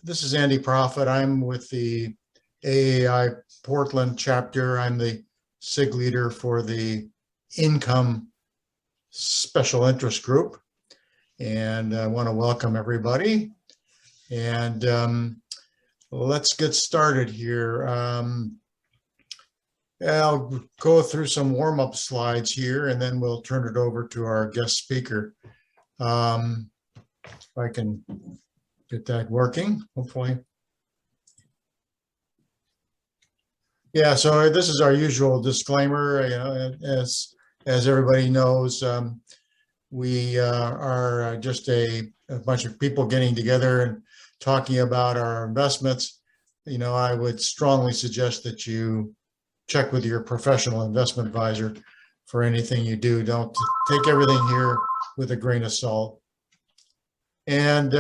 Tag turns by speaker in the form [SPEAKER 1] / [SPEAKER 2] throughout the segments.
[SPEAKER 1] This is Andy Profit. I'm with the AAII Portland chapter. I'm the SIG leader for the Income Special Interest Group. And I want to welcome everybody. And let's get started here. I'll go through some warm-up slides here, and then we'll turn it over to our guest speaker. If I can get that working, hopefully. Yeah, so this is our usual disclaimer. You know, as everybody knows, we are just a bunch of people getting together and talking about our investments. You know, I would strongly suggest that you check with your professional investment advisor for anything you do. Don't take everything here with a grain of salt. And you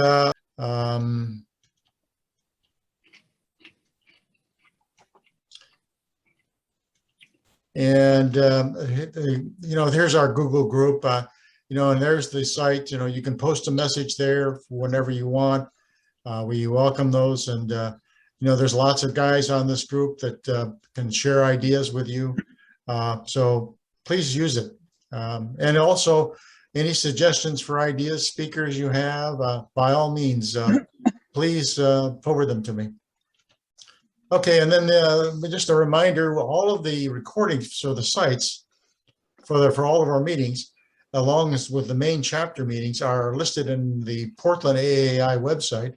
[SPEAKER 1] know, here's our Google group, you know, and there's the site. You know, you can post a message there whenever you want. We welcome those. And, you know, there's lots of guys on this group that can share ideas with you. So please use it. And also, any suggestions for ideas, speakers you have, by all means, please forward them to me. Okay, and then just a reminder, all of the recordings, so the sites for all of our meetings, along with the main chapter meetings, are listed in the Portland AAII website.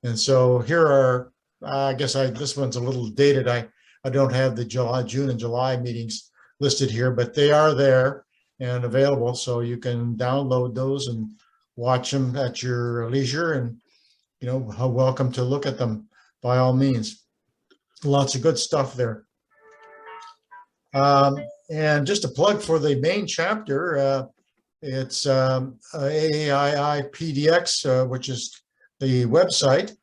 [SPEAKER 1] And so here are, I guess this one's a little dated. I don't have the June and July meetings listed here, but they are there and available, so you can download those and watch them at your leisure. And you know, welcome to look at them by all means. Lots of good stuff there. And just a plug for the main chapter, it's AAII PDX, which is the website.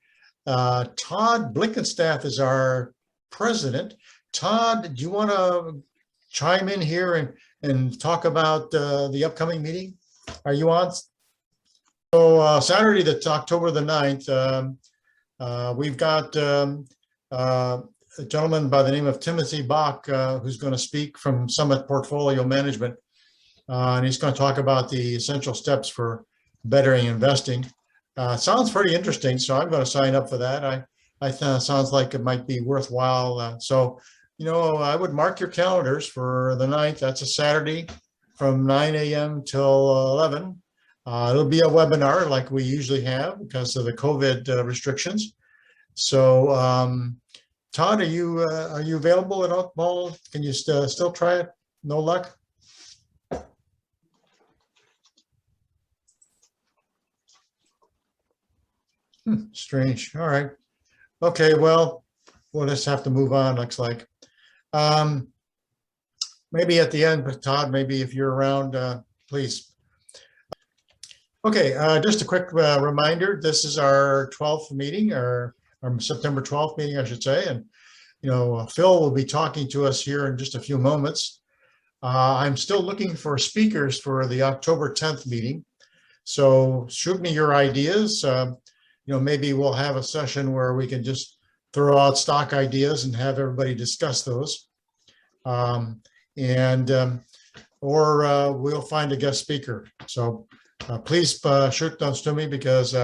[SPEAKER 1] Todd Blickenstaff is our president. Todd, do you want to chime in here and talk about the upcoming meeting? Are you on? So Saturday, that's October the 9th, we've got a gentleman by the name of Timothy Bach, who's going to speak from Summit Portfolio Management. And he's going to talk about the essential steps for bettering investing. Sounds pretty interesting, so I'm going to sign up for that. I thought it sounds like it might be worthwhile. So, you know, I would mark your calendars for the 9th. That's a Saturday from 9 a.m. till 11. It'll be a webinar like we usually have because of the COVID restrictions. So, Todd, are you available at all? Can you still try it? No luck? Strange. All right. Okay. Well, we'll just have to move on. Looks like. Maybe at the end, but Todd, maybe if you're around, please. Okay. Just a quick reminder. This is our 12th meeting, or September 12th meeting, I should say. And, you know, Phil will be talking to us here in just a few moments. I'm still looking for speakers for the October 10th meeting. So shoot me your ideas. You know, maybe we'll have a session where we can just throw out stock ideas and have everybody discuss those. Or we'll find a guest speaker. So please shoot those to me because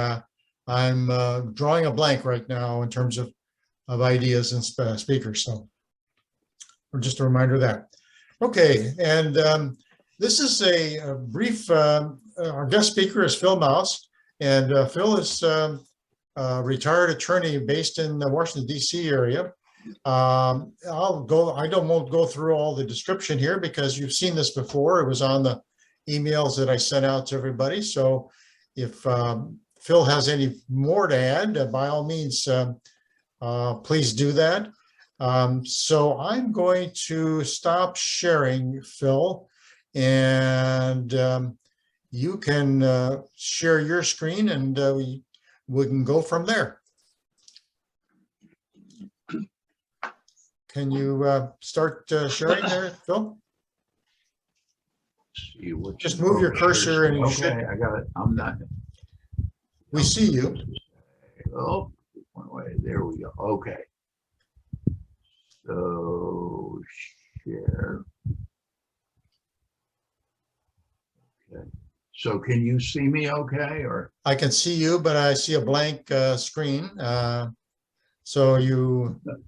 [SPEAKER 1] I'm drawing a blank right now in terms of ideas and speakers. So just a reminder of that. Okay, and this is a brief, our guest speaker is Phil Mause, and Phil is a retired attorney based in the Washington, D.C. area. I won't go through all the description here because you've seen this before. It was on the emails that I sent out to everybody. So if Phil has any more to add, by all means, please do that. So I'm going to stop sharing, Phil, and you can share your screen, and we can go from there. Can you start sharing there, Phil?
[SPEAKER 2] See what
[SPEAKER 1] Just move your cursor and you
[SPEAKER 2] okay,
[SPEAKER 1] should.
[SPEAKER 2] I got it. I'm not.
[SPEAKER 1] We see you.
[SPEAKER 2] Oh, there we go. Okay. So share. Okay. So can you see me okay, or?
[SPEAKER 1] I can see you, but I see a blank screen. So you.
[SPEAKER 2] Let's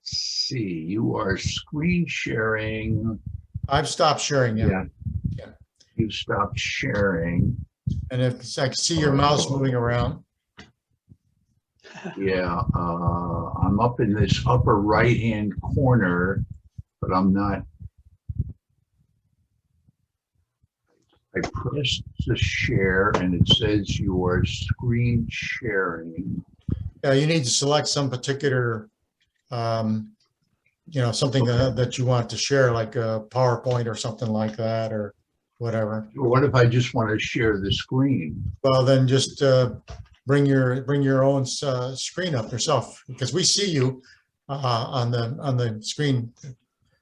[SPEAKER 2] see, you are screen sharing.
[SPEAKER 1] I've stopped sharing. Yeah.
[SPEAKER 2] You stopped sharing.
[SPEAKER 1] And if I can see your mouse moving around.
[SPEAKER 2] Yeah, I'm up in this upper right-hand corner, but I'm not. I pressed the share and it says you are screen sharing.
[SPEAKER 1] Yeah, you need to select some particular, something that you want to share, like a PowerPoint or something like that, or whatever.
[SPEAKER 2] What if I just want to share the screen?
[SPEAKER 1] Well, then just bring your own screen up yourself, because we see you on the screen.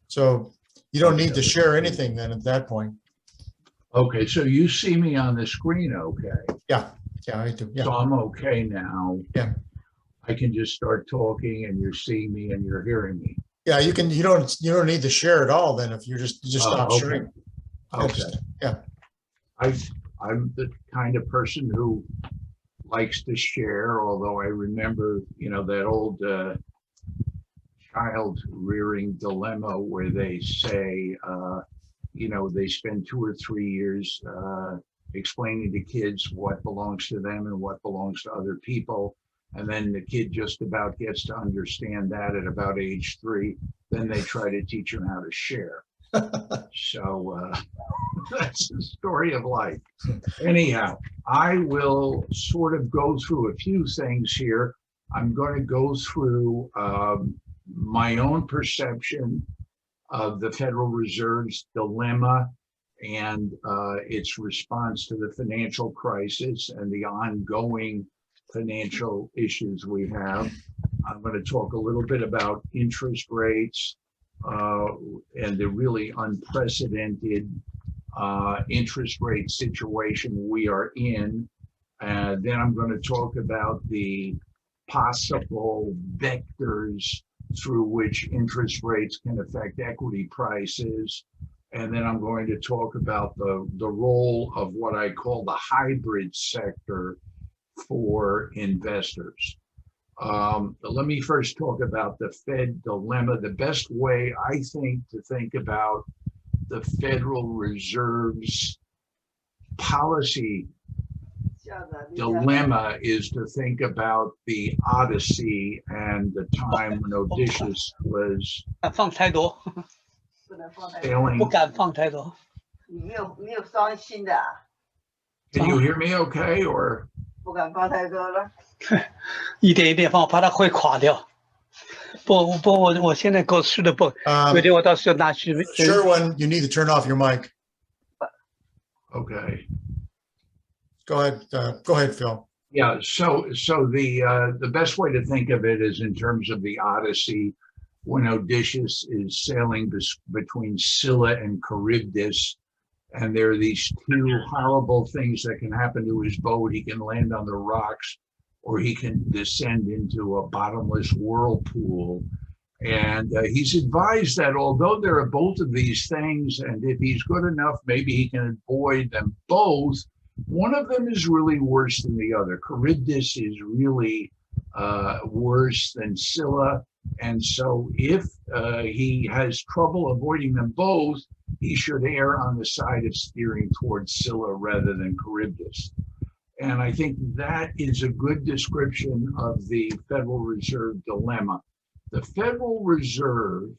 [SPEAKER 1] So you don't need to share anything then at that point.
[SPEAKER 2] Okay, so you see me on the screen, okay?
[SPEAKER 1] Yeah, I do. Yeah.
[SPEAKER 2] So I'm okay now.
[SPEAKER 1] Yeah.
[SPEAKER 2] I can just start talking and you're seeing me and you're hearing me.
[SPEAKER 1] Yeah, you can. You don't need to share at all then if you just stop
[SPEAKER 2] okay.
[SPEAKER 1] sharing.
[SPEAKER 2] Okay.
[SPEAKER 1] Yeah.
[SPEAKER 2] I'm the kind of person who likes to share, although I remember, that old child rearing dilemma where they say, they spend 2 or 3 years explaining to kids what belongs to them and what belongs to other people. And then the kid just about gets to understand that at about age 3. Then they try to teach him how to share. So that's the story of life. Anyhow, I will sort of go through a few things here. I'm going to go through my own perception of the Federal Reserve's dilemma and its response to the financial crisis and the ongoing financial issues we have. I'm going to talk a little bit about interest rates and the really unprecedented interest rate situation we are in. Then I'm going to talk about the possible vectors through which interest rates can affect equity prices. And then I'm going to talk about the role of what I call the hybrid sector for investors. Let me first talk about the Fed dilemma. The best way, I think, to think about the Federal Reserve's policy dilemma is to think about the Odyssey and the time when Odysseus was sailing. Can you hear me okay, or?
[SPEAKER 3] 不敢放太多了。
[SPEAKER 4] 一点一点放，我怕它会垮掉。我现在够吃的不，有点我到时候拿去。
[SPEAKER 1] Sure, when you need to turn off your mic.
[SPEAKER 2] Okay.
[SPEAKER 1] Go ahead, Phil.
[SPEAKER 2] Yeah. So the best way to think of it is in terms of the Odyssey, when Odysseus is sailing between Scylla and Charybdis. And there are these 2 horrible things that can happen to his boat. He can land on the rocks, or he can descend into a bottomless whirlpool. And he's advised that although there are both of these things, and if he's good enough, maybe he can avoid them both, one of them is really worse than the other. Charybdis is really worse than Scylla. And so if he has trouble avoiding them both, he should err on the side of steering towards Scylla rather than Charybdis. And I think that is a good description of the Federal Reserve dilemma. The Federal Reserve,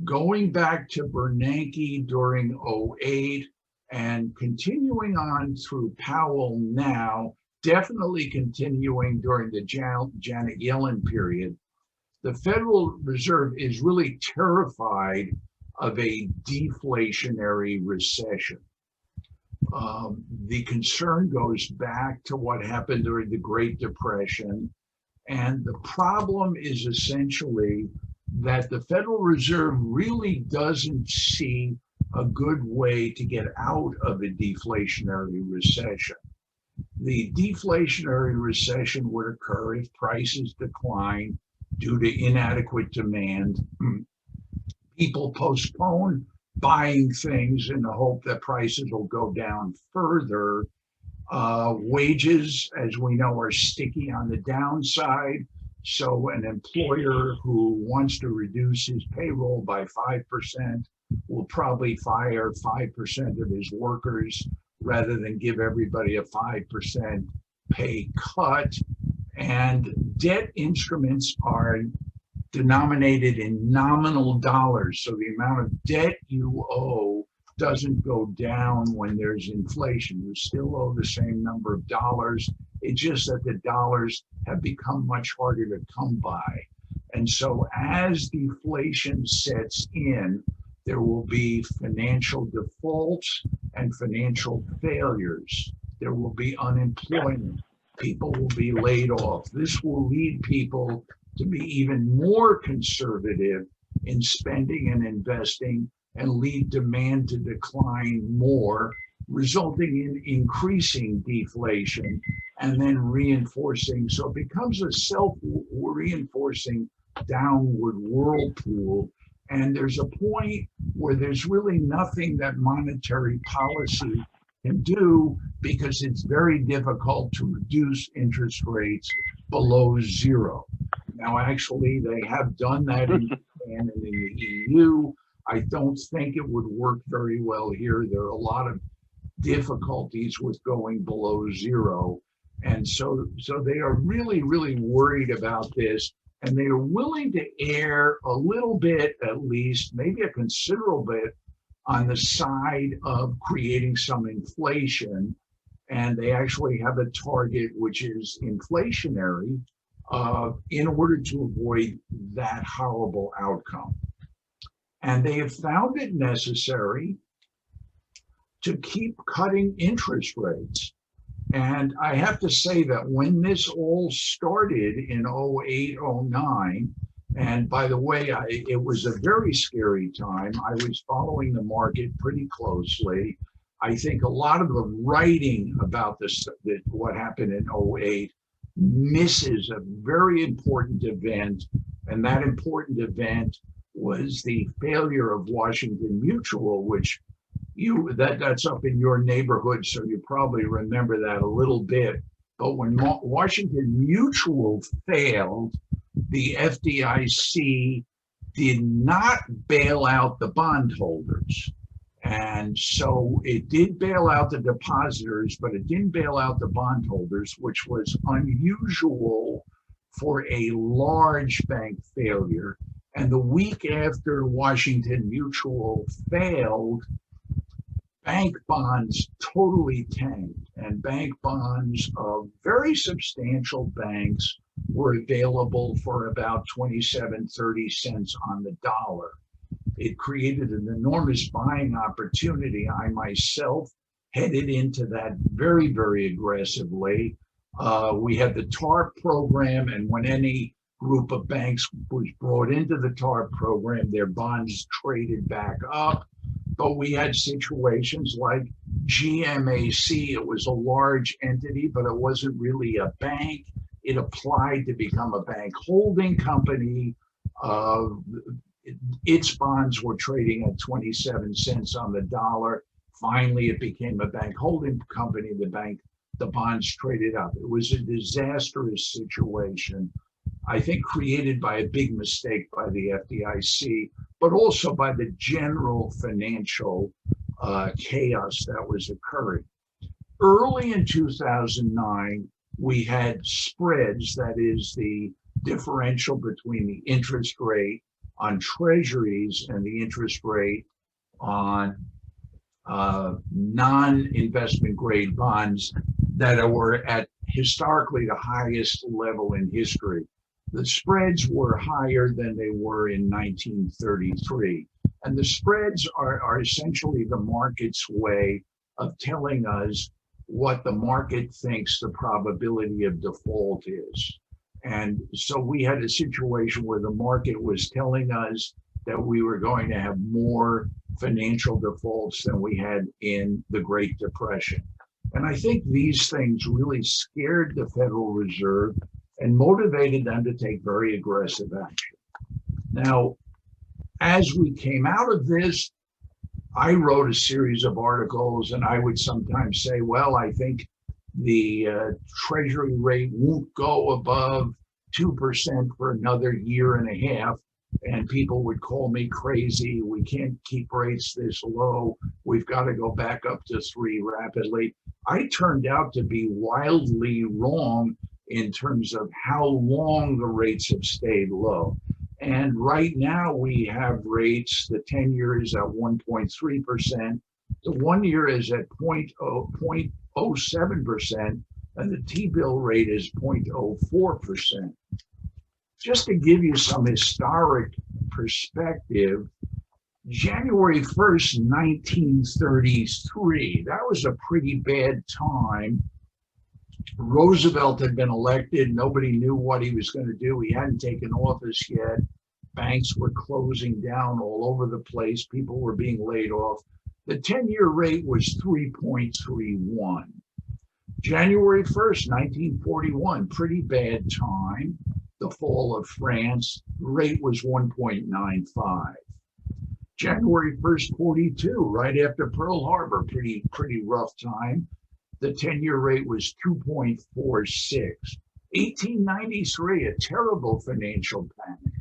[SPEAKER 2] going back to Bernanke during 2008 and continuing on through Powell now, definitely continuing during the Janet Yellen period, the Federal Reserve is really terrified of a deflationary recession. The concern goes back to what happened during the Great Depression. And the problem is essentially that the Federal Reserve really doesn't see a good way to get out of a deflationary recession. The deflationary recession would occur if prices decline due to inadequate demand. People postpone buying things in the hope that prices will go down further. Wages, as we know, are sticky on the downside. So an employer who wants to reduce his payroll by 5% will probably fire 5% of his workers rather than give everybody a 5% pay cut. And debt instruments are denominated in nominal dollars. So the amount of debt you owe doesn't go down when there's inflation. You still owe the same number of dollars. It's just that the dollars have become much harder to come by. And so as deflation sets in, there will be financial defaults and financial failures. There will be unemployment. People will be laid off. This will lead people to be even more conservative in spending and investing and lead demand to decline more, resulting in increasing deflation and then reinforcing. So it becomes a self-reinforcing downward whirlpool. And there's a point where there's really nothing that monetary policy can do because it's very difficult to reduce interest rates below zero. Now, actually, they have done that in Japan and in the EU. I don't think it would work very well here. There are a lot of difficulties with going below zero. And so they are really, really worried about this. And they are willing to err a little bit, at least, maybe a considerable bit, on the side of creating some inflation. And they actually have a target which is inflationary in order to avoid that horrible outcome. And they have found it necessary to keep cutting interest rates. And I have to say that when this all started in 08, 09, and by the way, it was a very scary time. I was following the market pretty closely. I think a lot of the writing about this, what happened in 08, misses a very important event. And that important event was the failure of Washington Mutual, which that's up in your neighborhood, so you probably remember that a little bit. But when Washington Mutual failed, the FDIC did not bail out the bondholders. And so it did bail out the depositors, but it didn't bail out the bondholders, which was unusual for a large bank failure. And the week after Washington Mutual failed, bank bonds totally tanked, and bank bonds of very substantial banks were available for about 27, 30 cents on the dollar. It created an enormous buying opportunity. I myself headed into that very, very aggressively. We had the TARP program, and when any group of banks was brought into the TARP program, their bonds traded back up. But we had situations like GMAC. It was a large entity, but it wasn't really a bank. It applied to become a bank holding company. Its bonds were trading at 27 cents on the dollar. Finally, it became a bank holding company. The bonds traded up. It was a disastrous situation, I think, created by a big mistake by the FDIC, but also by the general financial chaos that was occurring. Early in 2009, we had spreads, that is the differential between the interest rate on treasuries and the interest rate on non-investment grade bonds that were at historically the highest level in history. The spreads were higher than they were in 1933. And the spreads are essentially the market's way of telling us what the market thinks the probability of default is. And so we had a situation where the market was telling us that we were going to have more financial defaults than we had in the Great Depression. And I think these things really scared the Federal Reserve and motivated them to take very aggressive action. Now, as we came out of this, I wrote a series of articles, and I would sometimes say, well, I think the Treasury rate won't go above 2% for another year and a half. And people would call me crazy. We can't keep rates this low. We've got to go back up to 3 rapidly. I turned out to be wildly wrong in terms of how long the rates have stayed low. And right now we have rates, the 10-year is at 1.3%, the 1-year is at 0.07%, and the T-bill rate is 0.04%. Just to give you some historic perspective, January 1st, 1933, that was a pretty bad time. Roosevelt had been elected. Nobody knew what he was going to do. He hadn't taken office yet. Banks were closing down all over the place. People were being laid off. The 10-year rate was 3.31. January 1st, 1941, pretty bad time. The fall of France, rate was 1.95. January 1st, 42, right after Pearl Harbor, pretty rough time. The 10-year rate was 2.46. 1893, a terrible financial panic,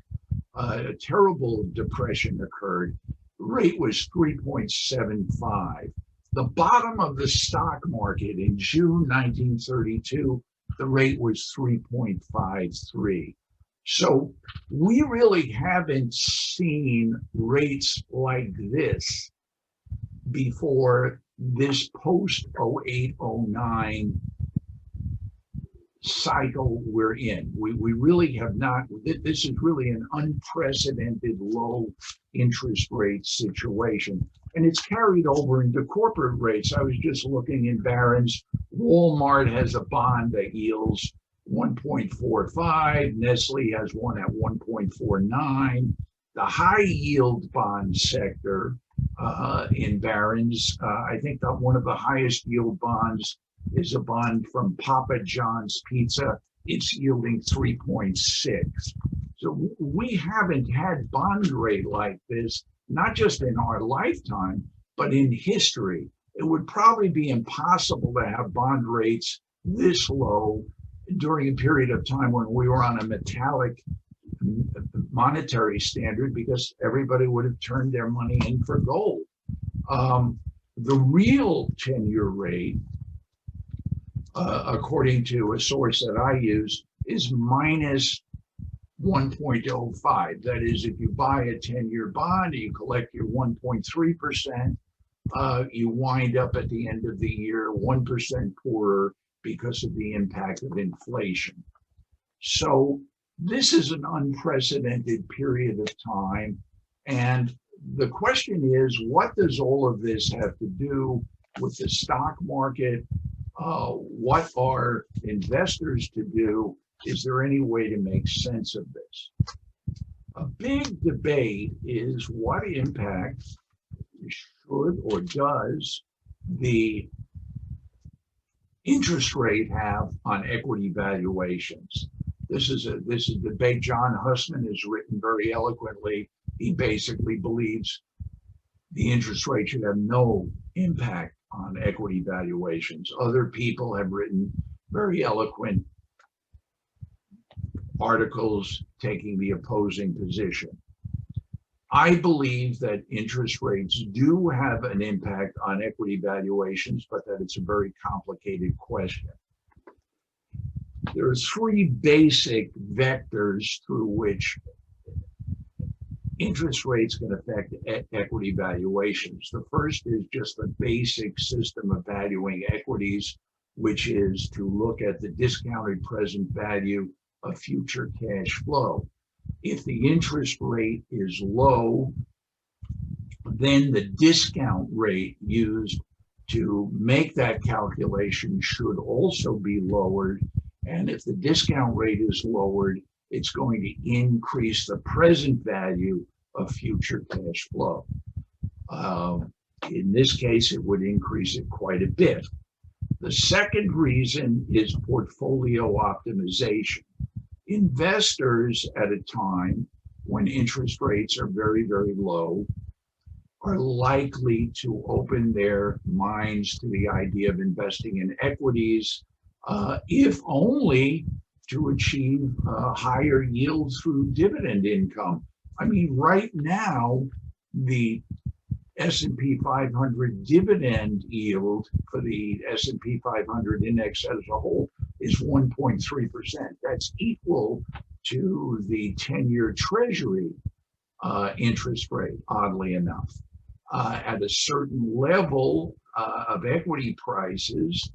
[SPEAKER 2] a terrible depression occurred. Rate was 3.75. The bottom of the stock market in June 1932, the rate was 3.53. So we really haven't seen rates like this before this post-08-09 cycle we're in. We really have not, this is really an unprecedented low interest rate situation. And it's carried over into corporate rates. I was just looking in Barron's. Walmart has a bond that yields 1.45. Nestle has one at 1.49. The high yield bond sector in Barron's, I think that one of the highest yield bonds is a bond from Papa John's Pizza. It's yielding 3.6. So we haven't had bond rate like this, not just in our lifetime, but in history. It would probably be impossible to have bond rates this low during a period of time when we were on a metallic monetary standard, because everybody would have turned their money in for gold. The real 10-year rate, according to a source that I use, is minus 1.05. That is, if you buy a 10-year bond, you collect your 1.3%, you wind up at the end of the year 1% poorer because of the impact of inflation. So this is an unprecedented period of time. And the question is, what does all of this have to do with the stock market? What are investors to do? Is there any way to make sense of this? A big debate is what impact should or does the interest rate have on equity valuations? This is a debate John Hussman has written very eloquently. He basically believes the interest rate should have no impact on equity valuations. Other people have written very eloquent articles taking the opposing position. I believe that interest rates do have an impact on equity valuations, but that it's a very complicated question. There are 3 basic vectors through which interest rates can affect equity valuations. The first is just the basic system of valuing equities, which is to look at the discounted present value of future cash flow. If the interest rate is low, then the discount rate used to make that calculation should also be lowered. And if the discount rate is lowered, it's going to increase the present value of future cash flow. In this case, it would increase it quite a bit. The second reason is portfolio optimization. Investors at a time when interest rates are very, very low are likely to open their minds to the idea of investing in equities, if only to achieve higher yields through dividend income. I mean, right now, the S&P 500 dividend yield for the S&P 500 index as a whole is 1.3%. That's equal to the 10-year Treasury interest rate, oddly enough. At a certain level of equity prices,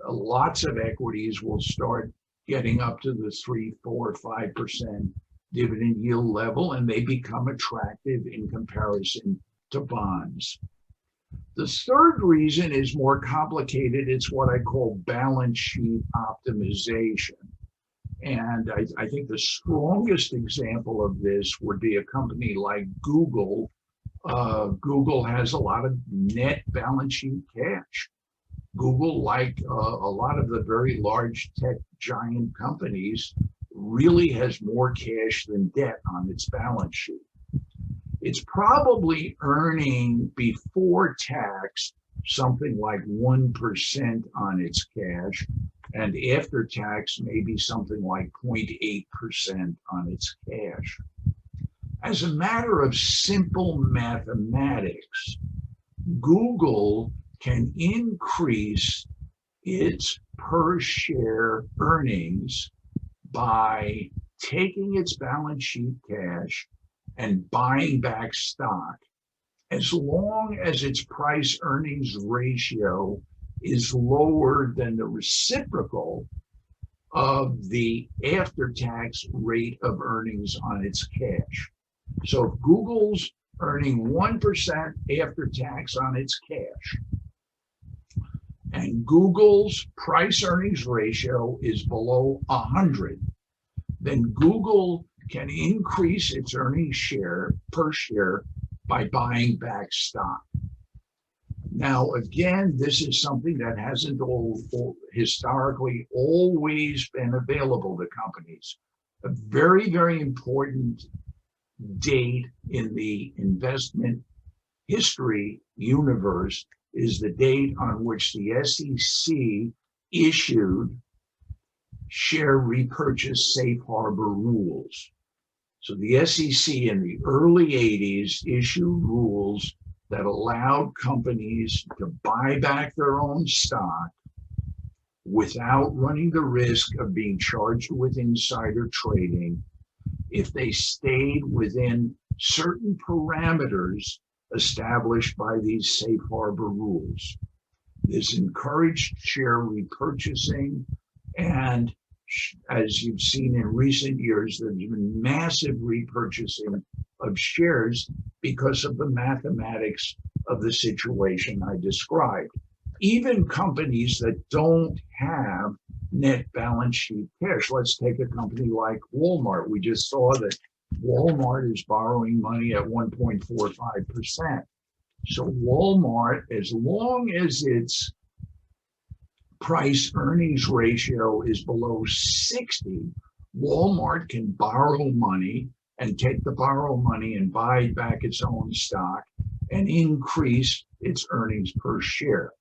[SPEAKER 2] lots of equities will start getting up to the 3, 4, 5% dividend yield level, and they become attractive in comparison to bonds. The third reason is more complicated. It's what I call balance sheet optimization. And I think the strongest example of this would be a company like Google. Google has a lot of net balance sheet cash. Google, like a lot of the very large tech giant companies, really has more cash than debt on its balance sheet. It's probably earning before tax something like 1% on its cash, and after tax maybe something like 0.8% on its cash. As a matter of simple mathematics, Google can increase its per share earnings by taking its balance sheet cash and buying back stock, as long as its price earnings ratio is lower than the reciprocal of the after-tax rate of earnings on its cash. So if Google's earning 1% after tax on its cash, and Google's price earnings ratio is below 100, then Google can increase its earnings per share by buying back stock. Now, again, this is something that hasn't historically always been available to companies. A very, very important date in the investment history universe is the date on which the SEC issued share repurchase safe harbor rules. So the SEC in the early 80s issued rules that allowed companies to buy back their own stock without running the risk of being charged with insider trading if they stayed within certain parameters established by these safe harbor rules. This encouraged share repurchasing, and as you've seen in recent years, there's been massive repurchasing of shares because of the mathematics of the situation I described. Even companies that don't have net balance sheet cash, let's take a company like Walmart. We just saw that Walmart is borrowing money at 1.45%. So Walmart, as long as its price earnings ratio is below 60, Walmart can borrow money and take the borrowed money and buy back its own stock and increase its earnings per share.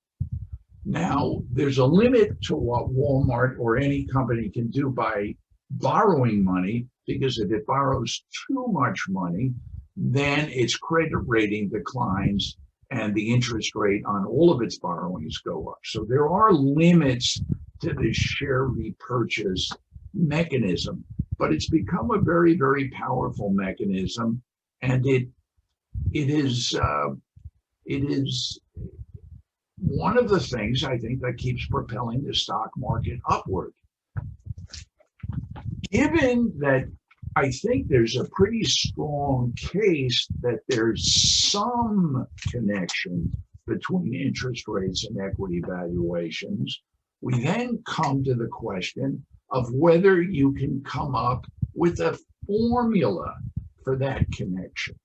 [SPEAKER 2] Now, there's a limit to what Walmart or any company can do by borrowing money, because if it borrows too much money, then its credit rating declines and the interest rate on all of its borrowings go up. So there are limits to the share repurchase mechanism, but it's become a very, very powerful mechanism, and it is one of the things I think that keeps propelling the stock market upward. Given that I think there's a pretty strong case that there's some connection between interest rates and equity valuations, we then come to the question of whether you can come up with a formula for that connection.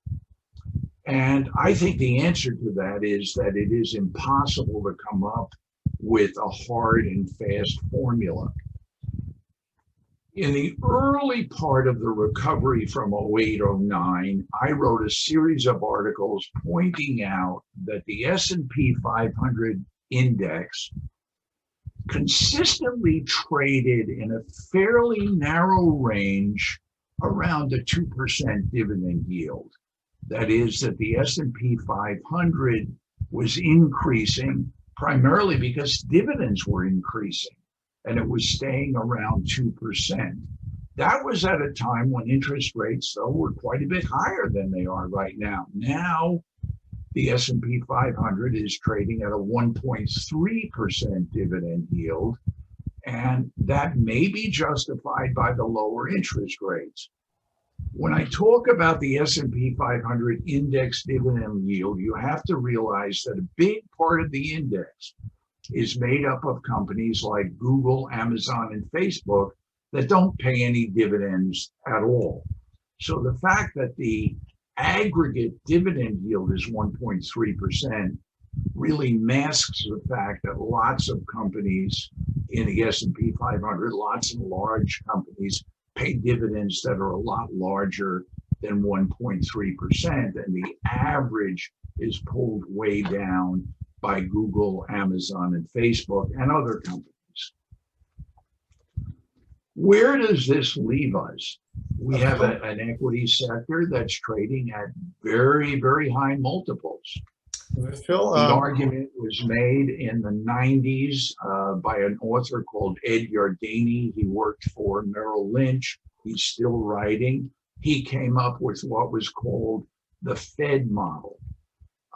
[SPEAKER 2] And I think the answer to that is that it is impossible to come up with a hard and fast formula. In the early part of the recovery from 08, 09, I wrote a series of articles pointing out that the S&P 500 index consistently traded in a fairly narrow range around a 2% dividend yield. That is, that the S&P 500 was increasing primarily because dividends were increasing, and it was staying around 2%. That was at a time when interest rates, though, were quite a bit higher than they are right now. Now, the S&P 500 is trading at a 1.3% dividend yield, and that may be justified by the lower interest rates. When I talk about the S&P 500 index dividend yield, you have to realize that a big part of the index is made up of companies like Google, Amazon, and Facebook that don't pay any dividends at all. So the fact that the aggregate dividend yield is 1.3% really masks the fact that lots of companies in the S&P 500, lots of large companies, pay dividends that are a lot larger than 1.3%, and the average is pulled way down by Google, Amazon, and Facebook, and other companies. Where does this leave us? We have an equity sector that's trading at very, very high multiples.
[SPEAKER 1] Phil,
[SPEAKER 2] The argument was made in the 90s by an author called Ed Yardeni. He worked for Merrill Lynch. He's still writing. He came up with what was called the Fed model.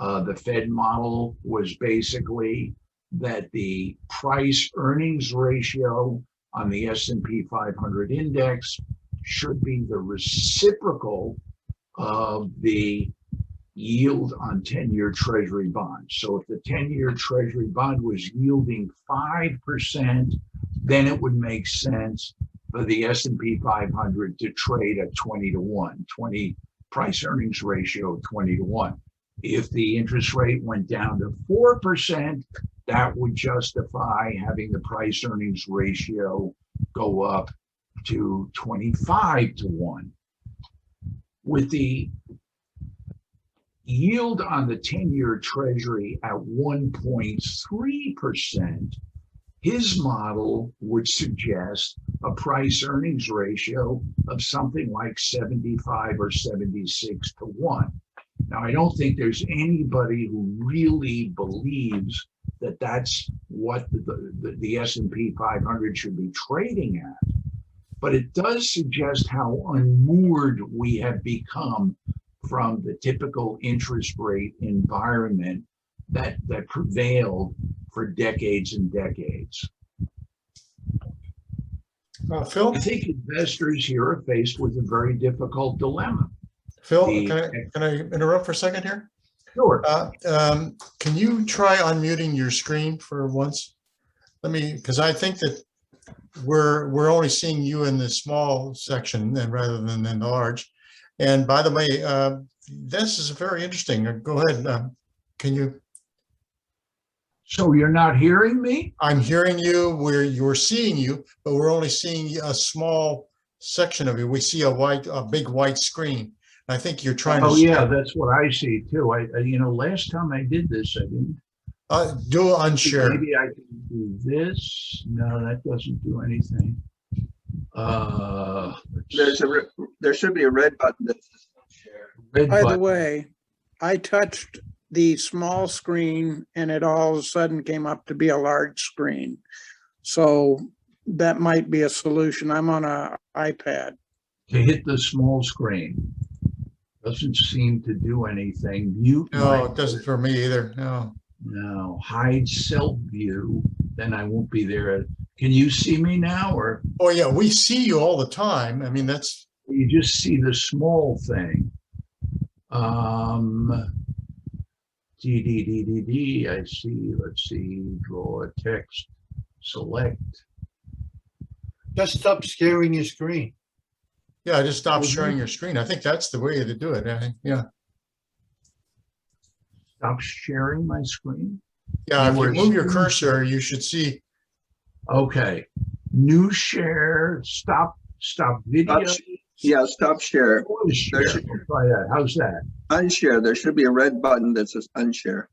[SPEAKER 2] The Fed model was basically that the price earnings ratio on the S&P 500 index should be the reciprocal of the yield on 10-year Treasury bonds. So if the 10-year Treasury bond was yielding 5%, then it would make sense for the S&P 500 to trade at 20 to 1, 20 price earnings ratio 20 to 1. If the interest rate went down to 4%, that would justify having the price earnings ratio go up to 25 to 1. With the yield on the 10-year Treasury at 1.3%, his model would suggest a price earnings ratio of something like 75 or 76 to 1. Now, I don't think there's anybody who really believes that that's what the S&P 500 should be trading at. But it does suggest how unmoored we have become from the typical interest rate environment that prevailed for decades and decades.
[SPEAKER 1] Phil?
[SPEAKER 2] I think investors here are faced with a very difficult dilemma.
[SPEAKER 1] Phil, can I interrupt for a second here?
[SPEAKER 2] Sure.
[SPEAKER 1] Can you try unmuting your screen for once? Because I think that we're only seeing you in the small section and rather than in the large. And by the way, this is very interesting. Go ahead. Can you?
[SPEAKER 2] So you're not hearing me?
[SPEAKER 1] I'm hearing you. You're seeing you, but we're only seeing a small section of you. We see a big white screen. I think you're trying to.
[SPEAKER 2] Oh yeah, that's what I see too. Last time I did this, I didn't.
[SPEAKER 1] Do unshare.
[SPEAKER 2] Maybe I can do this. No, that doesn't do anything.
[SPEAKER 5] There should be a red button that says unshare.
[SPEAKER 6] By the way, I touched the small screen and it all of a sudden came up to be a large screen. So that might be a solution. I'm on an iPad.
[SPEAKER 2] To hit the small screen. Doesn't seem to do anything. Mute.
[SPEAKER 1] No, it doesn't for me either. No.
[SPEAKER 2] No. Hide self view. Then I won't be there. Can you see me now, or?
[SPEAKER 1] Oh yeah, we see you all the time. I mean, that's.
[SPEAKER 2] You just see the small thing. D. I see. Let's see. Draw a text. Select.
[SPEAKER 7] Just stop sharing your screen.
[SPEAKER 1] Yeah, just stop sharing your screen. I think that's the way to do it. Yeah.
[SPEAKER 2] Stop sharing my screen.
[SPEAKER 1] Yeah, if you
[SPEAKER 2] Yours-
[SPEAKER 1] move your cursor, you should see,
[SPEAKER 2] Okay, new share, stop video.
[SPEAKER 5] Yeah, stop share.
[SPEAKER 2] Or the share.
[SPEAKER 5] There should-
[SPEAKER 2] We'll try that. How's that?
[SPEAKER 5] Unshare. There should be a red button that says unshare.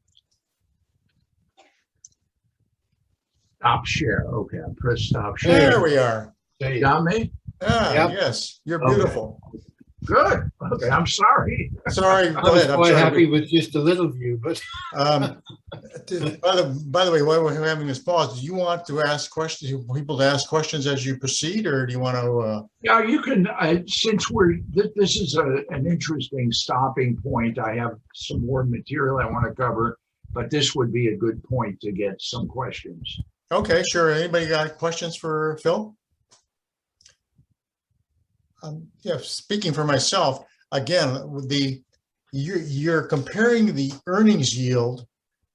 [SPEAKER 2] Stop share. Okay, I press stop
[SPEAKER 1] there
[SPEAKER 2] share.
[SPEAKER 1] we are.
[SPEAKER 7] There
[SPEAKER 2] You
[SPEAKER 7] you
[SPEAKER 2] got me?
[SPEAKER 1] Ah,
[SPEAKER 7] Yep.
[SPEAKER 1] yes, you're
[SPEAKER 2] Okay.
[SPEAKER 1] beautiful.
[SPEAKER 2] Good. Okay, I'm sorry.
[SPEAKER 1] Sorry,
[SPEAKER 7] I
[SPEAKER 1] go
[SPEAKER 7] was
[SPEAKER 1] ahead. I'm
[SPEAKER 7] quite
[SPEAKER 1] sorry.
[SPEAKER 7] happy with just a little view, but
[SPEAKER 1] Um, by the way, while we're having this pause, do you want to ask questions, people to ask questions as you proceed, or do you want to,
[SPEAKER 2] Yeah, you can, since this is an interesting stopping point, I have some more material I want to cover, but this would be a good point to get some questions.
[SPEAKER 1] okay, sure. Anybody got questions for Phil? Yeah, speaking for myself, again, with you're comparing the earnings yield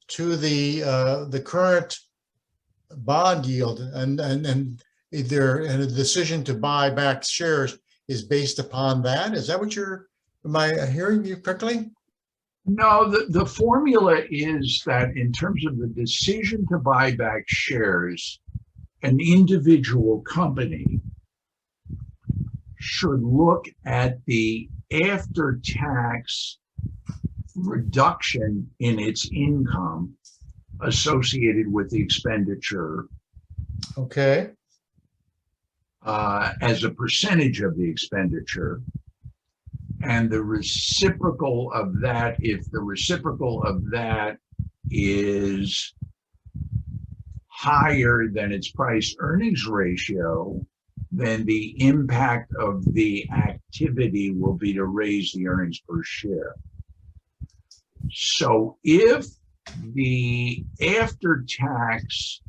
[SPEAKER 1] to the current bond yield, and a decision to buy back shares is based upon that. Is that what am I hearing you correctly?
[SPEAKER 2] No, the formula is that in terms of the decision to buy back shares, an individual company should look at the after-tax reduction in its income associated with the expenditure
[SPEAKER 1] Okay.
[SPEAKER 2] as a percentage of the expenditure. And the reciprocal of that, if the reciprocal of that is higher than its price earnings ratio, then the impact of the activity will be to raise the earnings per share. So if the after tax,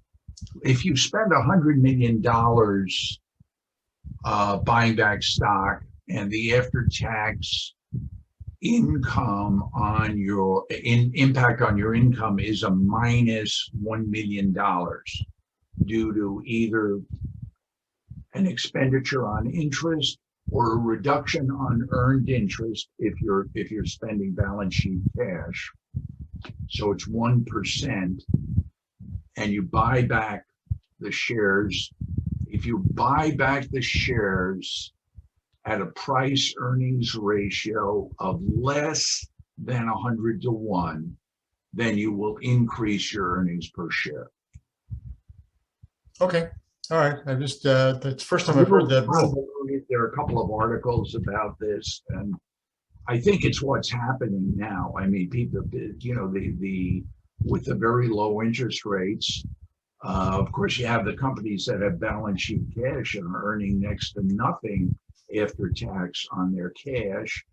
[SPEAKER 2] if you spend $100 million buying back stock, and the after tax income on your impact on your income is a minus $1 million due to either an expenditure on interest or a reduction on earned interest if you're spending balance sheet cash. So it's 1%, and you buy back the shares. If you buy back the shares at a price earnings ratio of less than 100 to 1, then you will increase your earnings per share.
[SPEAKER 1] Okay. All right. I just, that's the first time I've heard that rule.
[SPEAKER 2] There are a couple of articles about this, and I think it's what's happening now. I mean, people, with the very low interest rates, of course, you have the companies that have balance sheet cash and are earning next to nothing after tax on their cash.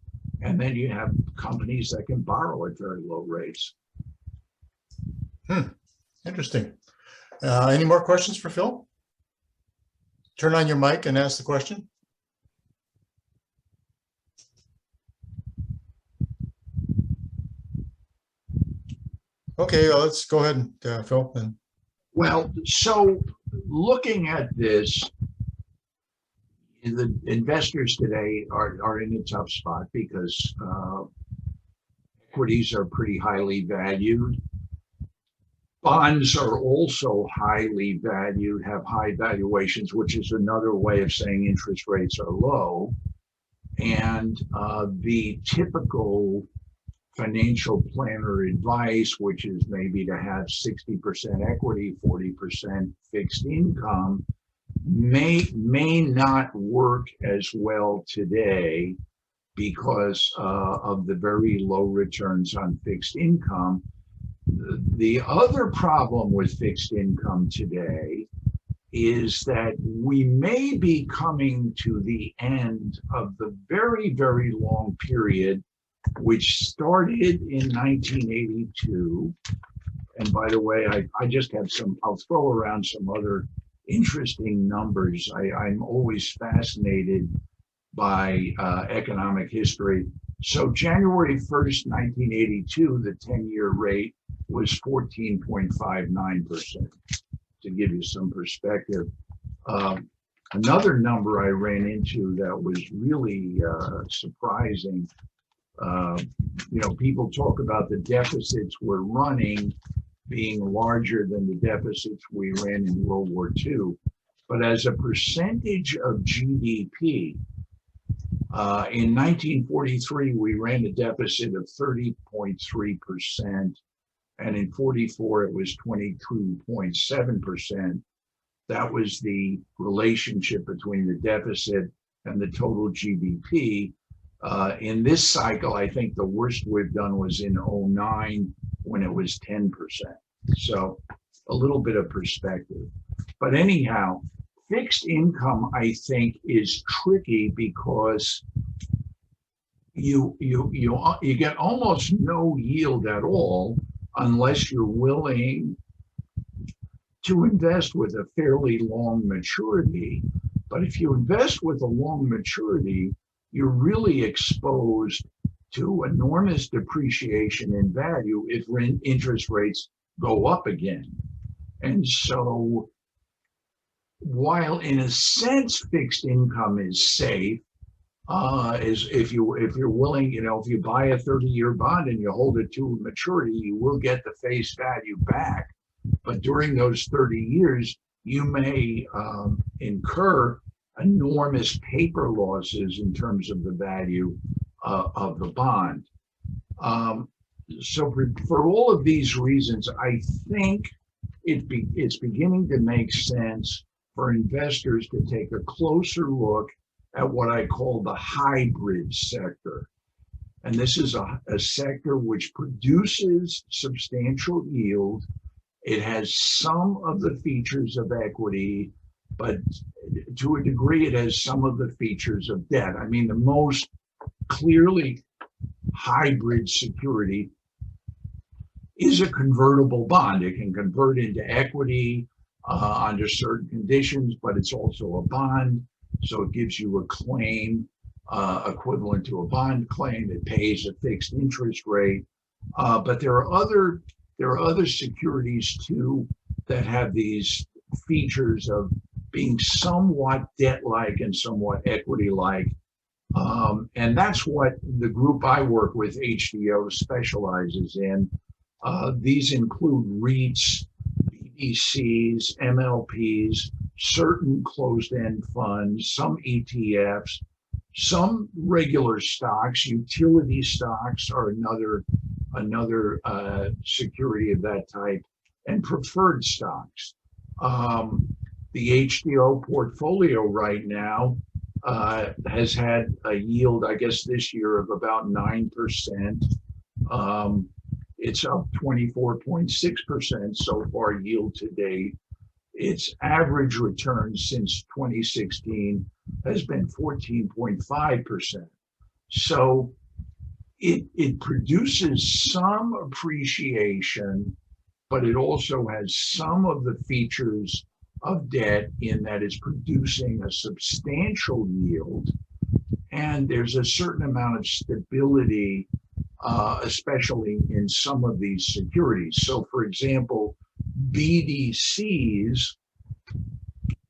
[SPEAKER 2] And then you have companies that can borrow at very low rates.
[SPEAKER 1] Interesting. Any more questions for Phil? Turn on your mic and ask the question. Okay, let's go ahead and Phil. Then.
[SPEAKER 2] Well, so looking at this, the investors today are in a tough spot because equities are pretty highly valued. Bonds are also highly valued, have high valuations, which is another way of saying interest rates are low. And the typical financial planner advice, which is maybe to have 60% equity, 40% fixed income, may not work as well today because of the very low returns on fixed income. The other problem with fixed income today is that we may be coming to the end of the very, very long period which started in 1982. And by the way, I just have I'll throw around some other interesting numbers. I'm always fascinated by economic history. So January 1st, 1982, the 10-year rate was 14.59%, to give you some perspective. Another number I ran into that was really surprising. People talk about the deficits we're running being larger than the deficits we ran in World War II. But as a percentage of GDP, in 1943, we ran a deficit of 30.3%, and in 44, it was 22.7%. That was the relationship between the deficit and the total GDP. In this cycle, I think the worst we've done was in 09 when it was 10%. So a little bit of perspective. But anyhow, fixed income, I think, is tricky because you get almost no yield at all unless you're willing to invest with a fairly long maturity. But if you invest with a long maturity, you're really exposed to enormous depreciation in value if interest rates go up again. And so while in a sense fixed income is safe, is if you're willing, if you buy a 30-year bond and you hold it to maturity, you will get the face value back. But during those 30 years, you may incur enormous paper losses in terms of the value of the bond. So for all of these reasons, I think it's beginning to make sense for investors to take a closer look at what I call the hybrid sector. And this is a sector which produces substantial yield. It has some of the features of equity, but to a degree, it has some of the features of debt. I mean, the most clearly hybrid security is a convertible bond. It can convert into equity under certain conditions, but it's also a bond. So it gives you a claim equivalent to a bond claim. It pays a fixed interest rate. But there are other securities too that have these features of being somewhat debt-like and somewhat equity-like. And that's what the group I work with, HDO, specializes in. These include REITs, BDCs, MLPs, certain closed-end funds, some ETFs, some regular stocks. Utility stocks are another security of that type, and preferred stocks. The HDO portfolio right now has had a yield, I guess, this year of about 9%. It's up 24.6% so far yield to date. Its average return since 2016 has been 14.5%. So it produces some appreciation, but it also has some of the features of debt in that it's producing a substantial yield, and there's a certain amount of stability, especially in some of these securities. So for example, BDCs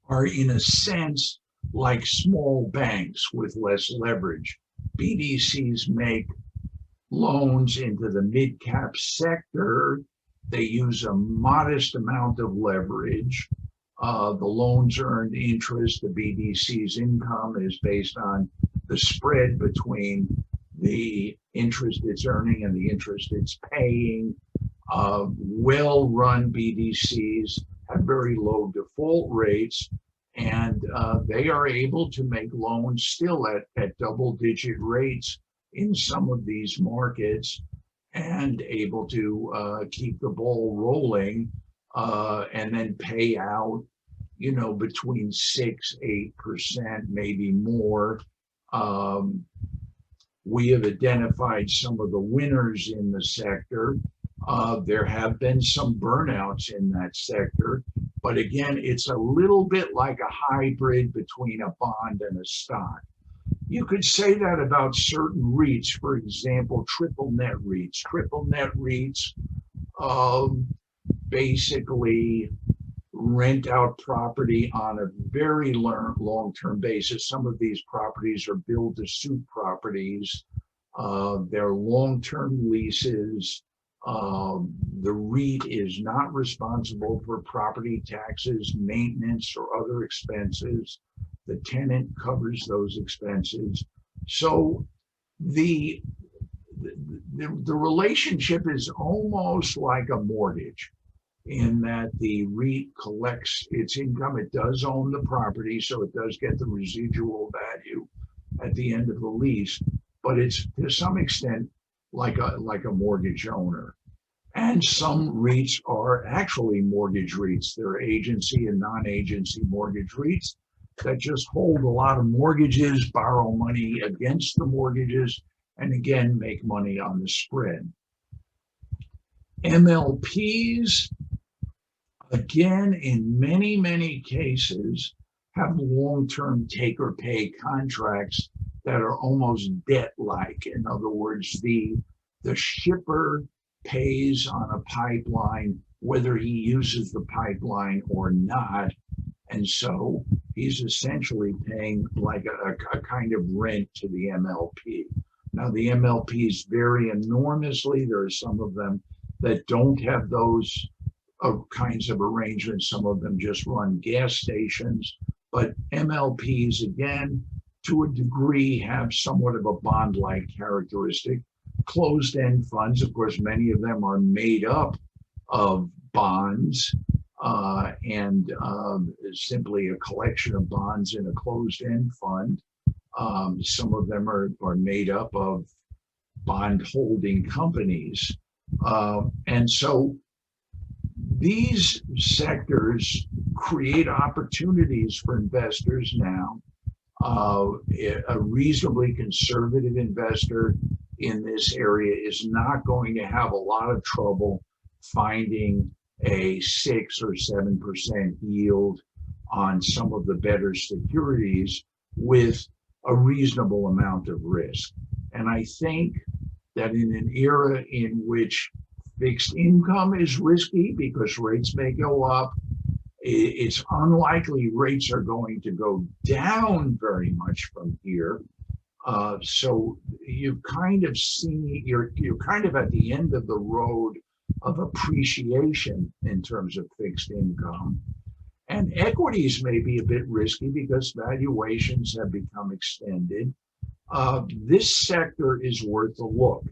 [SPEAKER 2] are in a sense like small banks with less leverage. BDCs make loans into the mid-cap sector. They use a modest amount of leverage. The loans earn interest. The BDC's income is based on the spread between the interest it's earning and the interest it's paying. Well-run BDCs have very low default rates, and they are able to make loans still at double-digit rates in some of these markets, and able to keep the ball rolling and then pay out, between 6-8%, maybe more. We have identified some of the winners in the sector. There have been some burnouts in that sector, but again, it's a little bit like a hybrid between a bond and a stock. You could say that about certain REITs, for example, triple net REITs. Triple net REITs basically rent out property on a very long-term basis. Some of these properties are build-to-suit properties. They're long-term leases. The REIT is not responsible for property taxes, maintenance, or other expenses. The tenant covers those expenses. So the relationship is almost like a mortgage in that the REIT collects its income. It does own the property, so it does get the residual value at the end of the lease, but it's to some extent like a mortgage owner. And some REITs are actually mortgage REITs. They're agency and non-agency mortgage REITs that just hold a lot of mortgages, borrow money against the mortgages, and again, make money on the spread. MLPs, again, in many, many cases, have long-term take-or-pay contracts that are almost debt-like. In other words, the shipper pays on a pipeline whether he uses the pipeline or not. And so he's essentially paying like a kind of rent to the MLP. Now, the MLPs vary enormously. There are some of them that don't have those kinds of arrangements. Some of them just run gas stations. But MLPs, again, to a degree, have somewhat of a bond-like characteristic. Closed-end funds, of course, many of them are made up of bonds and simply a collection of bonds in a closed-end fund. Some of them are made up of bond holding companies. And so these sectors create opportunities for investors now. A reasonably conservative investor in this area is not going to have a lot of trouble finding a 6 or 7% yield on some of the better securities with a reasonable amount of risk. And I think that in an era in which fixed income is risky because rates may go up, it's unlikely rates are going to go down very much from here. So you kind of see, you're kind of at the end of the road of appreciation in terms of fixed income. And equities may be a bit risky because valuations have become extended. This sector is worth a look.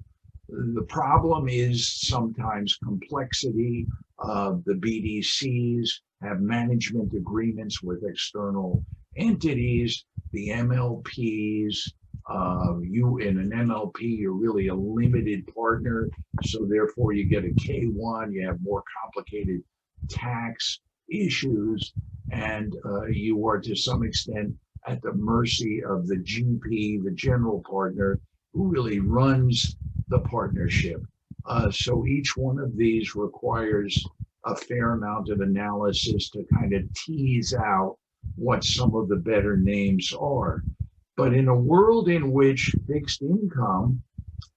[SPEAKER 2] The problem is sometimes complexity. The BDCs have management agreements with external entities. The MLPs, you in an MLP, you're really a limited partner. So therefore you get a K1, you have more complicated tax issues, and you are to some extent at the mercy of the GP, the general partner, who really runs the partnership. So each one of these requires a fair amount of analysis to kind of tease out what some of the better names are. But in a world in which fixed income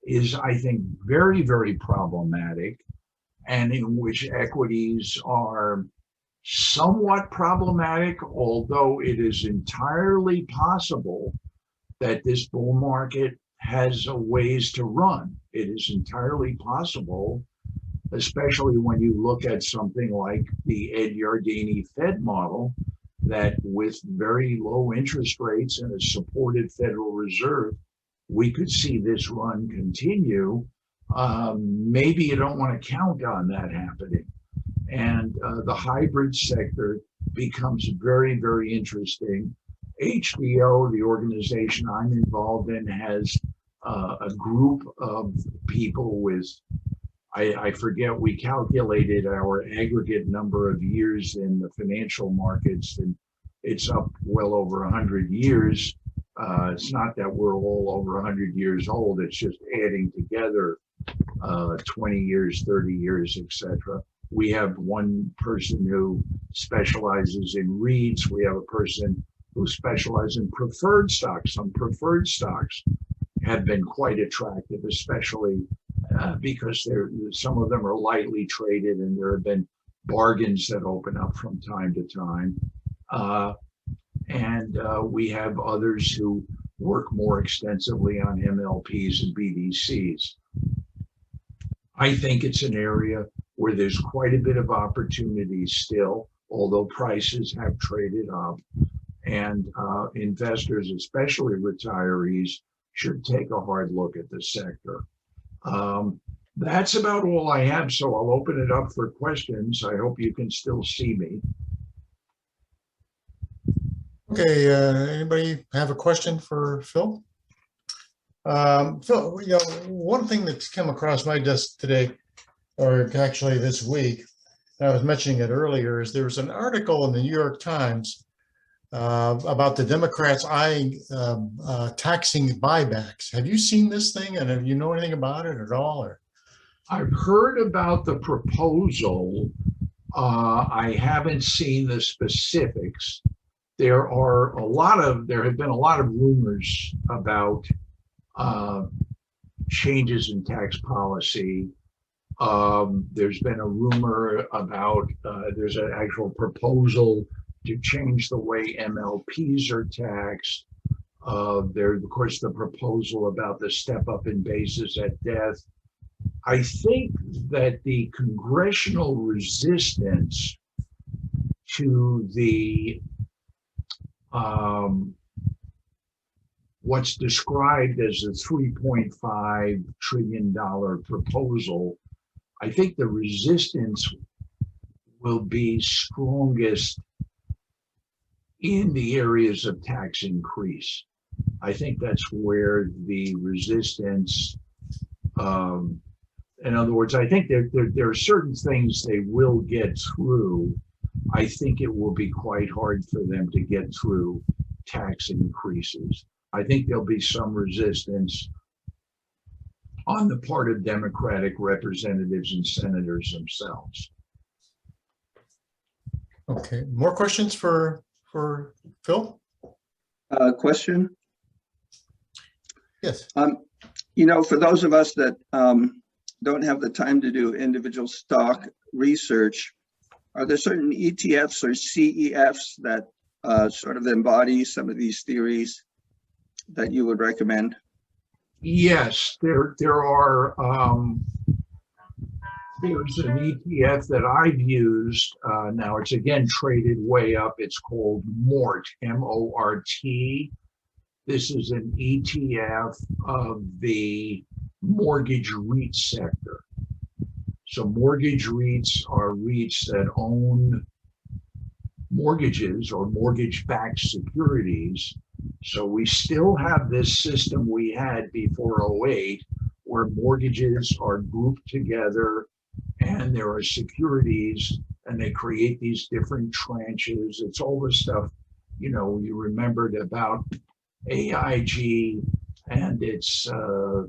[SPEAKER 2] is, I think, very, very problematic, and in which equities are somewhat problematic, although it is entirely possible that this bull market has a ways to run. It is entirely possible, especially when you look at something like the Ed Yardeni Fed model, that with very low interest rates and a supported Federal Reserve, we could see this run continue. Maybe you don't want to count on that happening. And the hybrid sector becomes very, very interesting. HBO, the organization I'm involved in, has a group of people with, I forget, we calculated our aggregate number of years in the financial markets, and it's up well over 100 years. It's not that we're all over 100 years old, it's just adding together 20 years, 30 years, etc. We have one person who specializes in REITs. We have a person who specializes in preferred stocks. Some preferred stocks have been quite attractive, especially because some of them are lightly traded, and there have been bargains that open up from time to time. And we have others who work more extensively on MLPs and BDCs. I think it's an area where there's quite a bit of opportunity still, although prices have traded up. And investors, especially retirees, should take a hard look at the sector. That's about all I have, so I'll open it up for questions. I hope you can still see me.
[SPEAKER 1] Okay, anybody have a question for Phil? Phil, one thing that's come across my desk today, or actually this week, and I was mentioning it earlier, is there was an article in the New York Times about the Democrats eyeing taxing buybacks. Have you seen this thing, and have you know anything about it at all? Or?
[SPEAKER 2] I've heard about the proposal. I haven't seen the specifics. There have been a lot of rumors about changes in tax policy. There's been a rumor about there's an actual proposal to change the way MLPs are taxed. There's, of course, the proposal about the step up in basis at death. I think that the congressional resistance to the what's described as a $3.5 trillion proposal, I think the resistance will be strongest in the areas of tax increase. I think that's where the resistance, in other words, I think there are certain things they will get through. I think it will be quite hard for them to get through tax increases. I think there'll be some resistance on the part of Democratic representatives and senators themselves.
[SPEAKER 1] Okay, more questions for Phil?
[SPEAKER 5] Question?
[SPEAKER 1] Yes.
[SPEAKER 5] For those of us that don't have the time to do individual stock research, are there certain ETFs or CEFs that sort of embody some of these theories that you would recommend?
[SPEAKER 2] Yes, there are. There's an ETF that I've used. Now it's again traded way up. It's called MORT, M-O-R-T. This is an ETF of the mortgage REIT sector. So mortgage REITs are REITs that own mortgages or mortgage-backed securities. So we still have this system we had before 2008, where mortgages are grouped together and there are securities and they create these different tranches. It's all the stuff, you remembered about AIG and its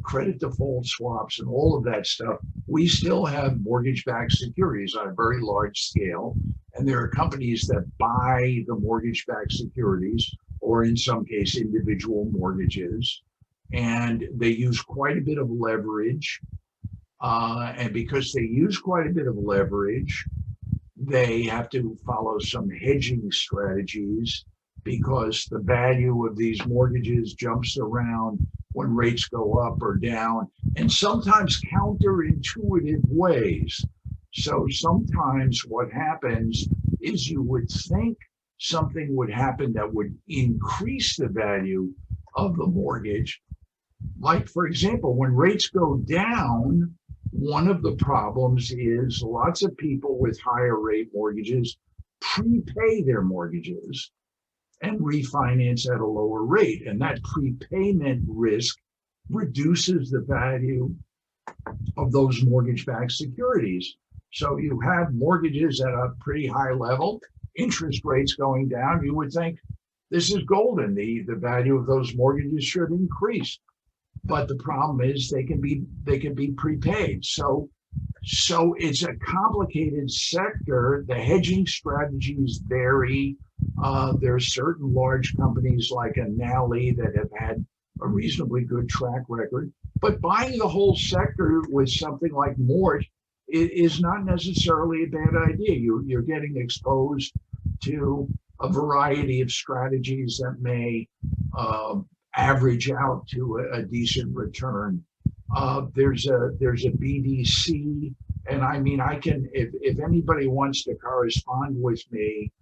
[SPEAKER 2] credit default swaps and all of that stuff. We still have mortgage-backed securities on a very large scale. And there are companies that buy the mortgage-backed securities, or in some case, individual mortgages. And they use quite a bit of leverage. And because they use quite a bit of leverage, they have to follow some hedging strategies because the value of these mortgages jumps around when rates go up or down, and sometimes counterintuitive ways. So sometimes what happens is you would think something would happen that would increase the value of the mortgage. Like, for example, when rates go down, one of the problems is lots of people with higher rate mortgages prepay their mortgages and refinance at a lower rate. And that prepayment risk reduces the value of those mortgage-backed securities. So you have mortgages at a pretty high level, interest rates going down, you would think this is golden. The value of those mortgages should increase. But the problem is they can be prepaid. So it's a complicated sector. The hedging strategies vary. There are certain large companies like Annaly that have had a reasonably good track record. But buying the whole sector with something like MORT is not necessarily a bad idea. You're getting exposed to a variety of strategies that may average out to a decent return There's a BDC, and I mean, I can, if anybody wants to correspond with me,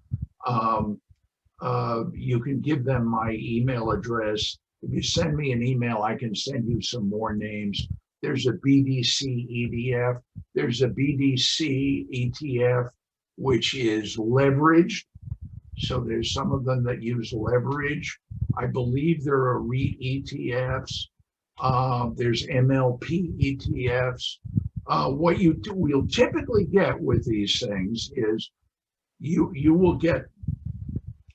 [SPEAKER 2] you can give them my email address. If you send me an email, I can send you some more names. There's a BDC EDF. There's a BDC ETF, which is leveraged. So there's some of them that use leverage. I believe there are REIT ETFs. There's MLP ETFs. What you'll typically get with these things is you will get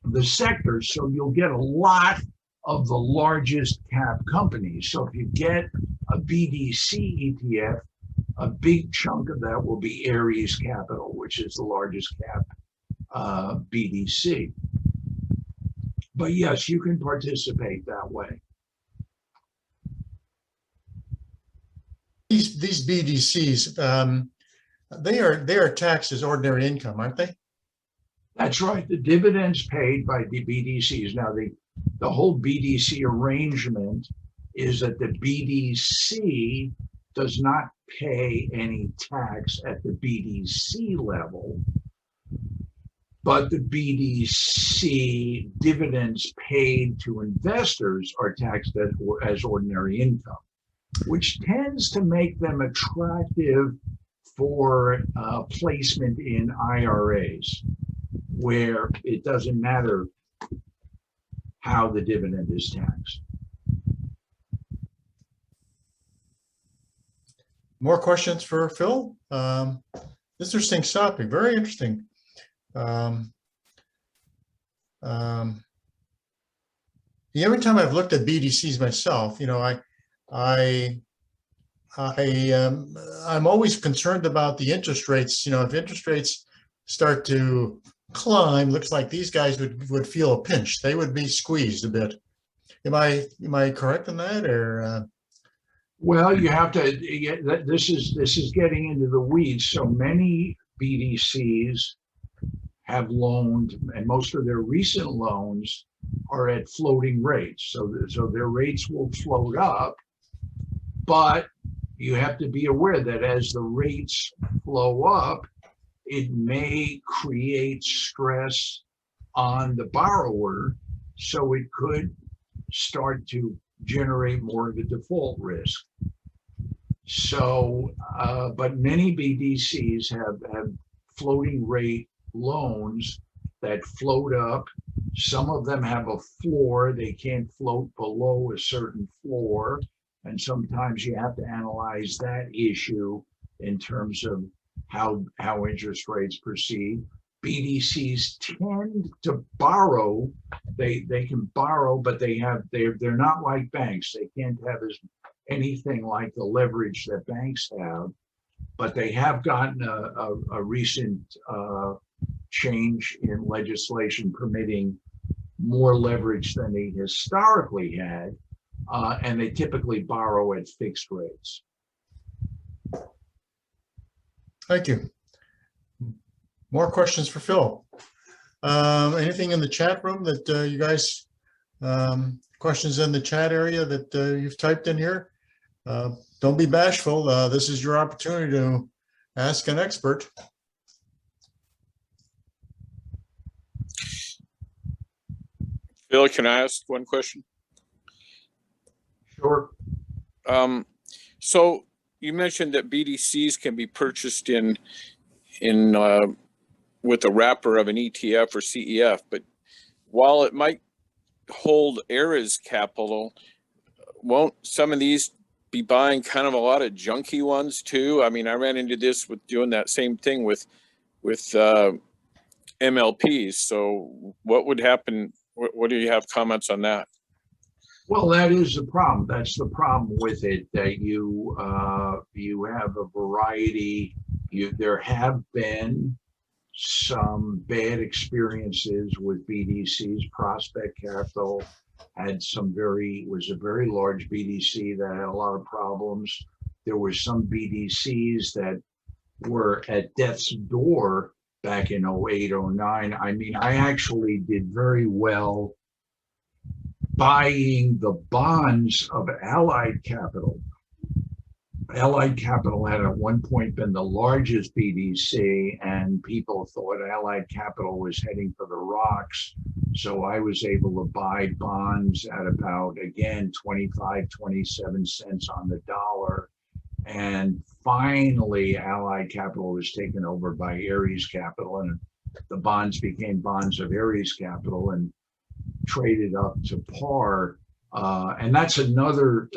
[SPEAKER 2] the sectors, so you'll get a lot of the largest cap companies. So if you get a BDC ETF, a big chunk of that will be Ares Capital, which is the largest cap BDC. But yes, you can participate that way.
[SPEAKER 1] These BDCs, they are taxed as ordinary income, aren't they?
[SPEAKER 2] That's right. The dividends paid by the BDCs. Now, the whole BDC arrangement is that the BDC does not pay any tax at the BDC level, but the BDC dividends paid to investors are taxed as ordinary income, which tends to make them attractive for placement in IRAs, where it doesn't matter how the dividend is taxed.
[SPEAKER 1] More questions for Phil? Interesting topic, very interesting. Every time I've looked at BDCs myself, I'm always concerned about the interest rates. If interest rates start to climb, looks like these guys would feel a pinch. They would be squeezed a bit. Am I correct in that, or?
[SPEAKER 2] Well, you have to. This is getting into the weeds. So many BDCs have loaned, and most of their recent loans are at floating rates. So their rates will float up, but you have to be aware that as the rates flow up, it may create stress on the borrower, so it could start to generate more of a default risk. So, but many BDCs have floating rate loans that float up. Some of them have a floor. They can't float below a certain floor. And sometimes you have to analyze that issue in terms of how interest rates proceed. BDCs tend to borrow. They can borrow, but they're not like banks. They can't have anything like the leverage that banks have. But they have gotten a recent change in legislation permitting more leverage than they historically had, and they typically borrow at fixed rates.
[SPEAKER 1] Thank you. More questions for Phil? Anything in the chat room that you guys, questions in the chat area that you've typed in here? Don't be bashful. This is your opportunity to ask an expert.
[SPEAKER 8] Phil, can I ask one question?
[SPEAKER 2] Sure.
[SPEAKER 8] So you mentioned that BDCs can be purchased in with a wrapper of an ETF or CEF, but while it might hold Ares capital, won't some of these be buying kind of a lot of junky ones too? I mean, I ran into this with doing that same thing with MLPs. So what would happen? What do you have comments on that?
[SPEAKER 2] Well, that is the problem. That's the problem with it, that you have a variety. There have been some bad experiences with BDCs. Prospect Capital was a very large BDC that had a lot of problems. There were some BDCs that were at death's door back in 08, 09. I mean, I actually did very well buying the bonds of Allied Capital Allied Capital had at one point been the largest BDC, and people thought Allied Capital was heading for the rocks. So I was able to buy bonds at about, again, 25, 27 cents on the dollar. And finally, Allied Capital was taken over by Ares Capital, and the bonds became bonds of Ares Capital and traded up to par. And that's another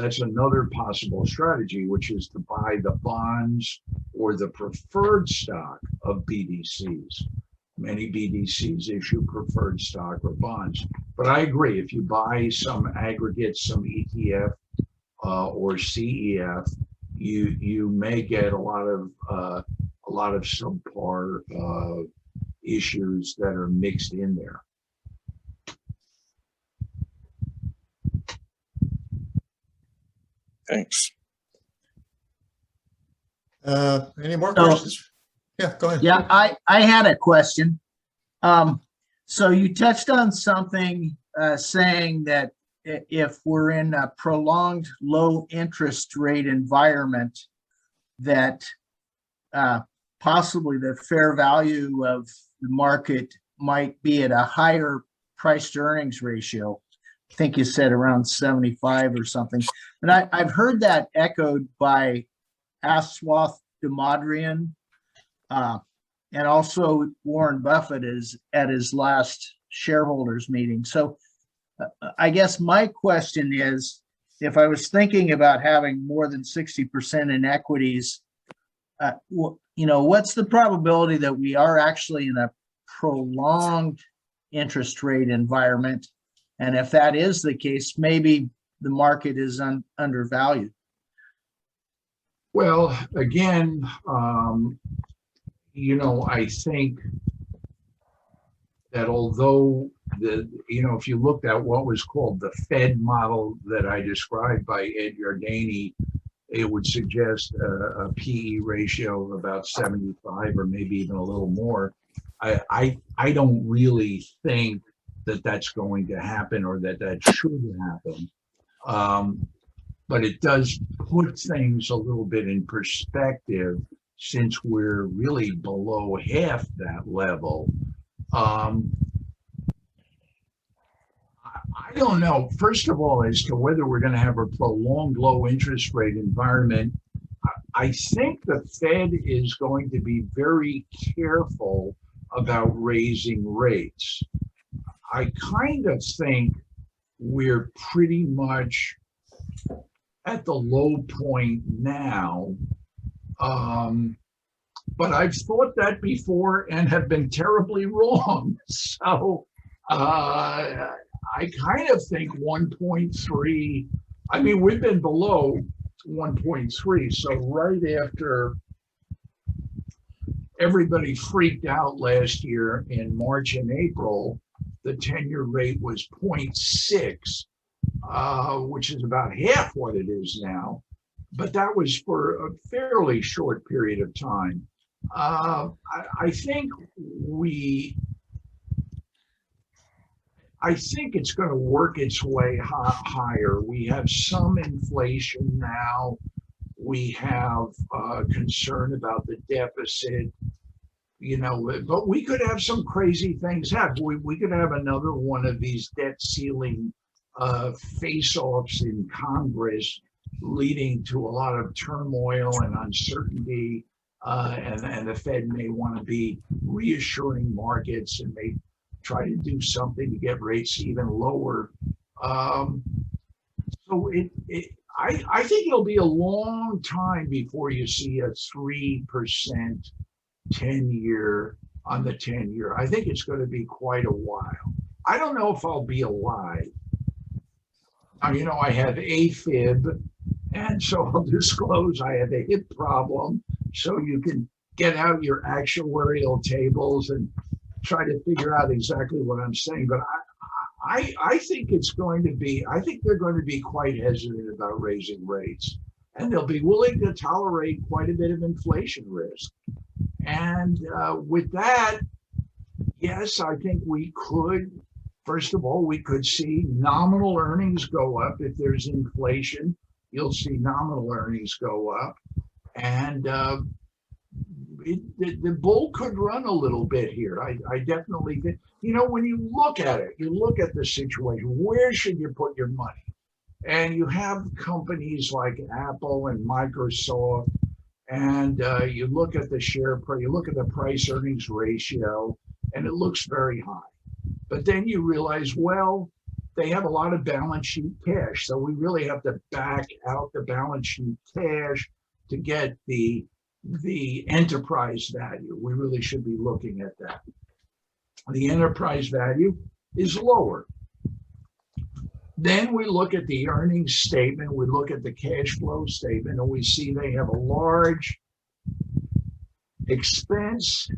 [SPEAKER 2] possible strategy, which is to buy the bonds or the preferred stock of BDCs. Many BDCs issue preferred stock or bonds. But I agree, if you buy some aggregates, some ETF or CEF, you may get a lot of subpar issues that are mixed in there.
[SPEAKER 8] Thanks.
[SPEAKER 1] Any more questions? Yeah, go ahead.
[SPEAKER 9] Yeah, I had a question. So you touched on something saying that if we're in a prolonged low interest rate environment, that possibly the fair value of the market might be at a higher price to earnings ratio. I think you said around 75 or something. And I've heard that echoed by Aswath Damodaran, and also Warren Buffett is at his last shareholders meeting. So I guess my question is, if I was thinking about having more than 60% in equities, what's the probability that we are actually in a prolonged interest rate environment? And if that is the case, maybe the market is undervalued.
[SPEAKER 2] Well, again, I think that although if you looked at what was called the Fed model that I described by Ed Yardeni, it would suggest a PE ratio of about 75 or maybe even a little more. I don't really think that that's going to happen or that should happen. But it does put things a little bit in perspective since we're really below half that level. I don't know, first of all, as to whether we're going to have a prolonged low interest rate environment. I think the Fed is going to be very careful about raising rates. I kind of think we're pretty much at the low point now. But I've thought that before and have been terribly wrong. So I kind of think 1.3, I mean, we've been below 1.3. So right after everybody freaked out last year in March and April, the 10-year rate was 0.6, which is about half what it is now. But that was for a fairly short period of time. I think it's going to work its way higher. We have some inflation now. We have concern about the deficit, but we could have some crazy things happen. We could have another one of these debt ceiling face-offs in Congress, leading to a lot of turmoil and uncertainty. And the Fed may want to be reassuring markets and may try to do something to get rates even lower. So I think it'll be a long time before you see a 3% 10-year on the 10-year. I think it's going to be quite a while. I don't know if I'll be alive. I have AFib, and so I'll disclose I have a hip problem. So you can get out your actuarial tables and try to figure out exactly what I'm saying. But I think it's going to be, I think they're going to be quite hesitant about raising rates. And they'll be willing to tolerate quite a bit of inflation risk. And with that, yes, I think we could, first of all, we could see nominal earnings go up if there's inflation. you'll see nominal earnings go up, and the bull could run a little bit here. I definitely think, when you look at it, you look at the situation, where should you put your money? And you have companies like Apple and Microsoft, and you look at the share price, you look at the price earnings ratio, and it looks very high. But then you realize, well, they have a lot of balance sheet cash. So we really have to back out the balance sheet cash to get the enterprise value. We really should be looking at that. The enterprise value is lower. Then we look at the earnings statement, we look at the cash flow statement, and we see they have a large expense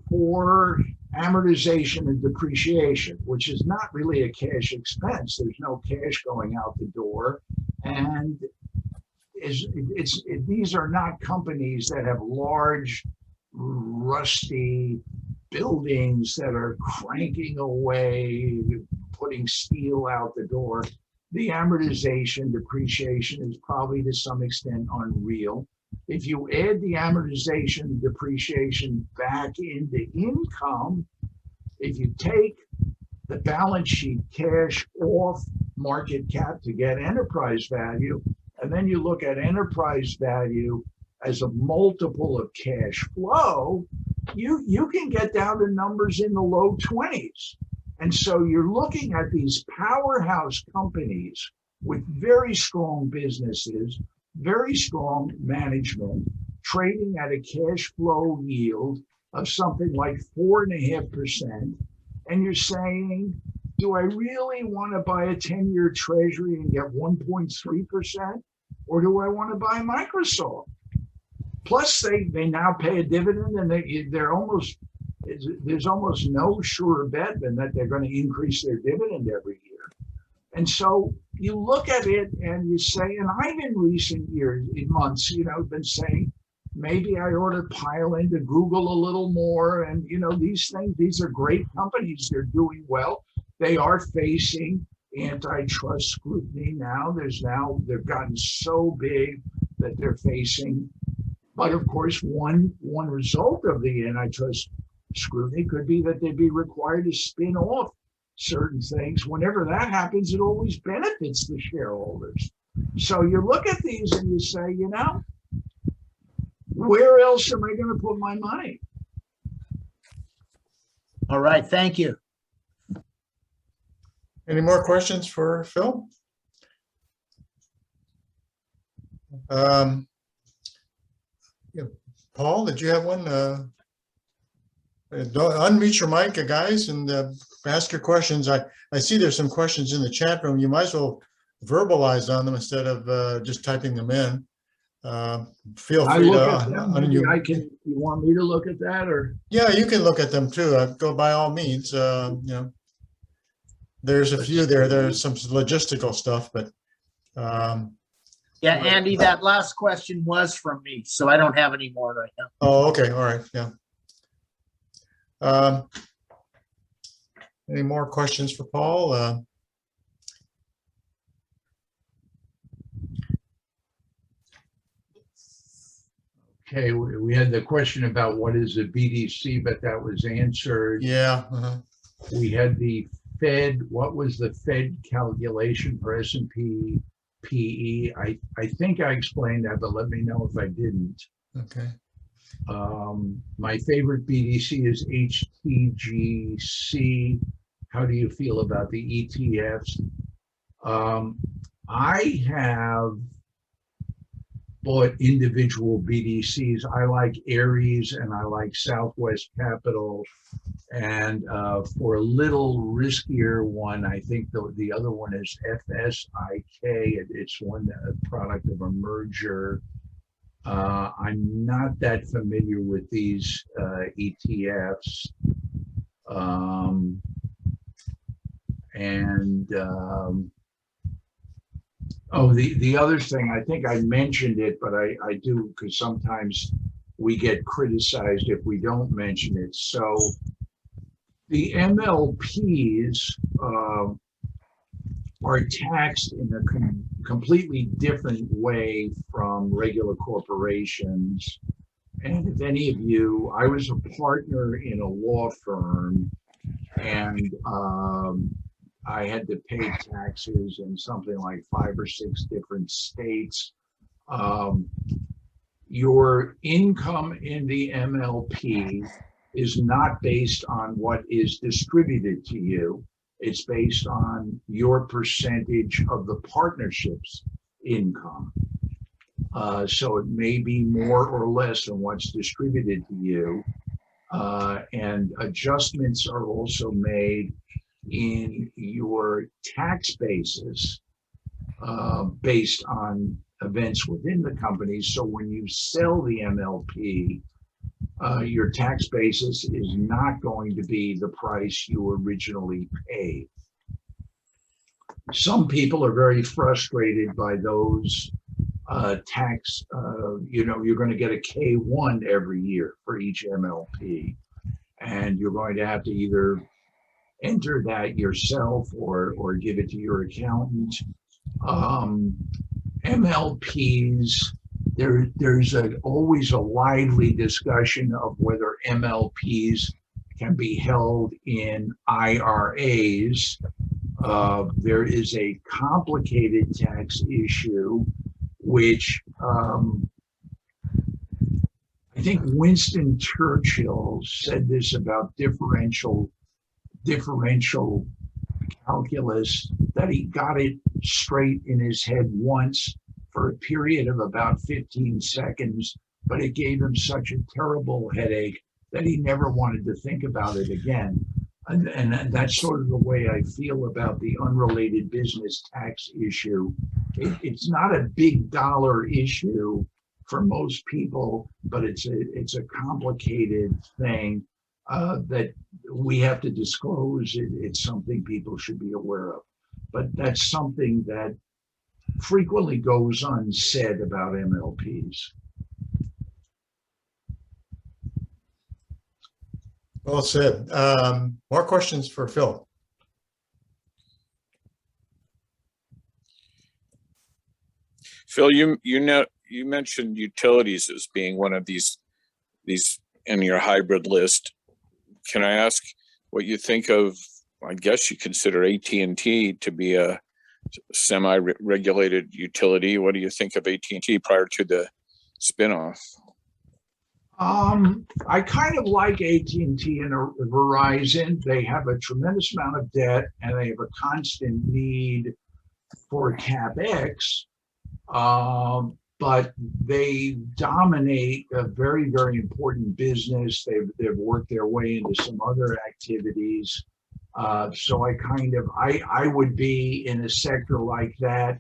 [SPEAKER 2] for amortization and depreciation, which is not really a cash expense. There's no cash going out the door. And these are not companies that have large, rusty buildings that are cranking away, putting steel out the door. The amortization, depreciation is probably to some extent unreal. If you add the amortization, depreciation back into income, if you take the balance sheet cash off market cap to get enterprise value, and then you look at enterprise value as a multiple of cash flow, you can get down to numbers in the low 20s. And so you're looking at these powerhouse companies with very strong businesses, very strong management, trading at a cash flow yield of something like 4.5%. And you're saying, do I really want to buy a 10-year treasury and get 1.3%? Or do I want to buy Microsoft? Plus, they now pay a dividend, and there's almost no surer bet than that they're going to increase their dividend every year. And so you look at it and you say, and I've in recent years, in months, been saying, maybe I ought to pile into Google a little more. And, these are great companies. They're doing well. They are facing antitrust scrutiny now. They've gotten so big that they're facing. But of course, one result of the antitrust scrutiny could be that they'd be required to spin off certain things. Whenever that happens, it always benefits the shareholders. So you look at these and you say, where else am I going to put my money?
[SPEAKER 9] All right, thank you.
[SPEAKER 1] Any more questions for Phil? Paul, did you have one? Unmute your mic, guys, and ask your questions. I see there's some questions in the chat room. You might as well verbalize on them instead of just typing them in. Feel free to.
[SPEAKER 2] You want me to look at that, or?
[SPEAKER 1] Yeah, you can look at them too. Go by all means. There's a few there. There's some logistical stuff, but.
[SPEAKER 9] Yeah, Andy, that last question was from me, so I don't have any more right now.
[SPEAKER 1] Oh, okay. All right. Yeah. Any more questions for Paul?
[SPEAKER 2] Okay, we had the question about what is a BDC, but that was answered.
[SPEAKER 1] Yeah.
[SPEAKER 2] We had the Fed. What was the Fed calculation for S&P PE? I think I explained that, but let me know if I didn't.
[SPEAKER 1] Okay.
[SPEAKER 2] My favorite BDC is HTGC. How do you feel about the ETFs? I have bought individual BDCs. I like Ares and I like Southwest Capital. And for a little riskier one, I think the other one is FSIK. It's one product of a merger. I'm not that familiar with these ETFs. The other thing, I think I mentioned it, but I do, because sometimes we get criticized if we don't mention it. So the MLPs are taxed in a completely different way from regular corporations. And if any of you, I was a partner in a law firm, and I had to pay taxes in something like 5 or 6 different states. Your income in the MLP is not based on what is distributed to you. It's based on your percentage of the partnership's income. So it may be more or less than what's distributed to you. And adjustments are also made in your tax basis based on events within the company. So when you sell the MLP, your tax basis is not going to be the price you originally paid. Some people are very frustrated by those tax, you're going to get a K1 every year for each MLP. And you're going to have to either enter that yourself or give it to your accountant. MLPs, there's always a lively discussion of whether MLPs can be held in IRAs. There is a complicated tax issue, which I think Winston Churchill said this about differential calculus, that he got it straight in his head once for a period of about 15 seconds, but it gave him such a terrible headache that he never wanted to think about it again. And that's sort of the way I feel about the unrelated business tax issue. It's not a big dollar issue for most people, but it's a complicated thing that we have to disclose. It's something people should be aware of. But that's something that frequently goes unsaid about MLPs.
[SPEAKER 1] Well said. More questions for Phil?
[SPEAKER 8] Phil, you mentioned utilities as being one of these in your hybrid list. Can I ask what you think of? I guess you consider AT&T to be a semi-regulated utility. What do you think of AT&T prior to the spinoff?
[SPEAKER 2] I kind of like AT&T and Verizon. They have a tremendous amount of debt and they have a constant need for CapEx, but they dominate a very, very important business. They've worked their way into some other activities. So I would be in a sector like that.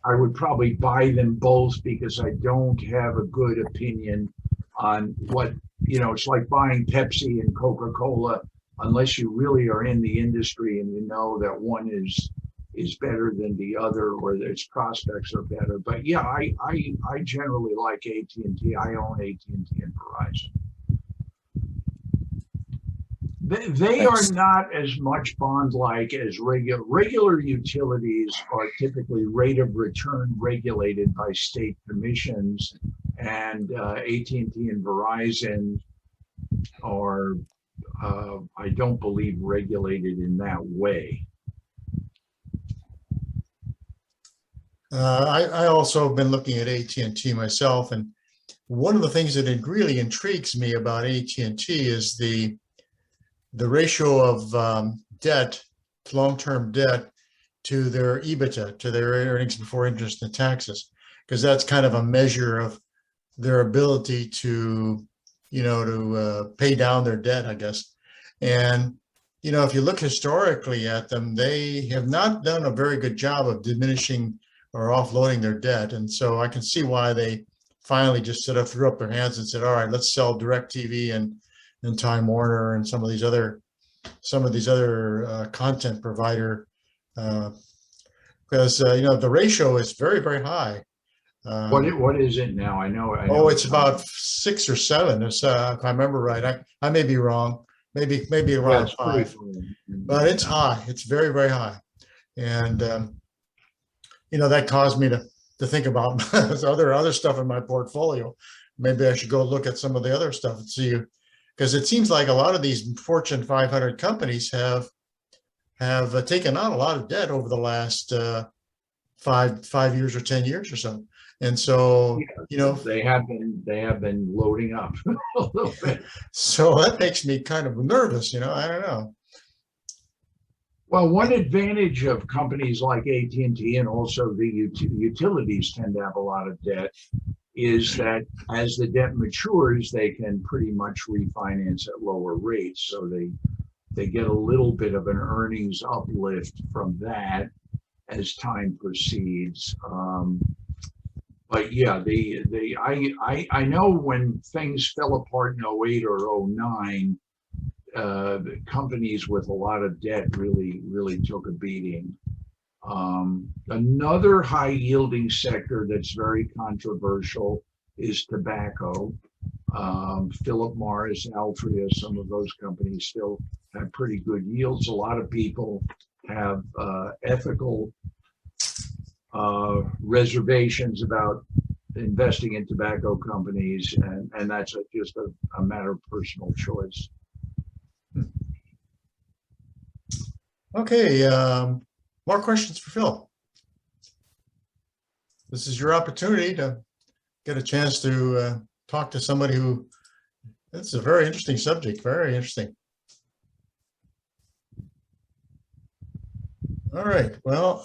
[SPEAKER 2] I would probably buy them both because I don't have a good opinion on what, it's like buying Pepsi and Coca-Cola, unless you really are in the industry and you know that one is better than the other or its prospects are better. But yeah, I generally like AT&T. I own AT&T and Verizon. They are not as much bond-like as regular utilities are typically rate of return regulated by state commissions, and AT&T and Verizon are, I don't believe, regulated in that way.
[SPEAKER 1] I also have been looking at AT&T myself, and one of the things that really intrigues me about AT&T is the ratio of debt, long-term debt, to their EBITDA, to their earnings before interest and taxes, because that's kind of a measure of their ability to, pay down their debt, I guess. And, if you look historically at them, they have not done a very good job of diminishing or offloading their debt. And so I can see why they finally just sort of threw up their hands and said, all right, let's sell DirecTV and Time Warner and some of these other content provider, because the ratio is very, very high.
[SPEAKER 2] What is it now? I know
[SPEAKER 1] it's about 6 or 7. If I remember right. I may be wrong. Maybe around 5, but it's high. It's very, very high. And, that caused me to think about other stuff in my portfolio. Maybe I should go look at some of the other stuff and see, because it seems like a lot of these Fortune 500 companies have taken on a lot of debt over the last 5 years or 10 years or so. And so,
[SPEAKER 2] they have been loading up a little bit.
[SPEAKER 1] So that makes me kind of nervous, I don't know.
[SPEAKER 2] Well, one advantage of companies like AT&T and also the utilities tend to have a lot of debt is that as the debt matures, they can pretty much refinance at lower rates. So they get a little bit of an earnings uplift from that as time proceeds. But yeah, I know when things fell apart in 08 or 09, the companies with a lot of debt really took a beating. Another high yielding sector that's very controversial is tobacco. Philip Morris, Altria, some of those companies still have pretty good yields. A lot of people have ethical reservations about investing in tobacco companies, and that's just a matter of personal choice.
[SPEAKER 1] Okay, more questions for Phil. This is your opportunity to get a chance to talk to somebody who, it's a very interesting subject, very interesting. All right, well,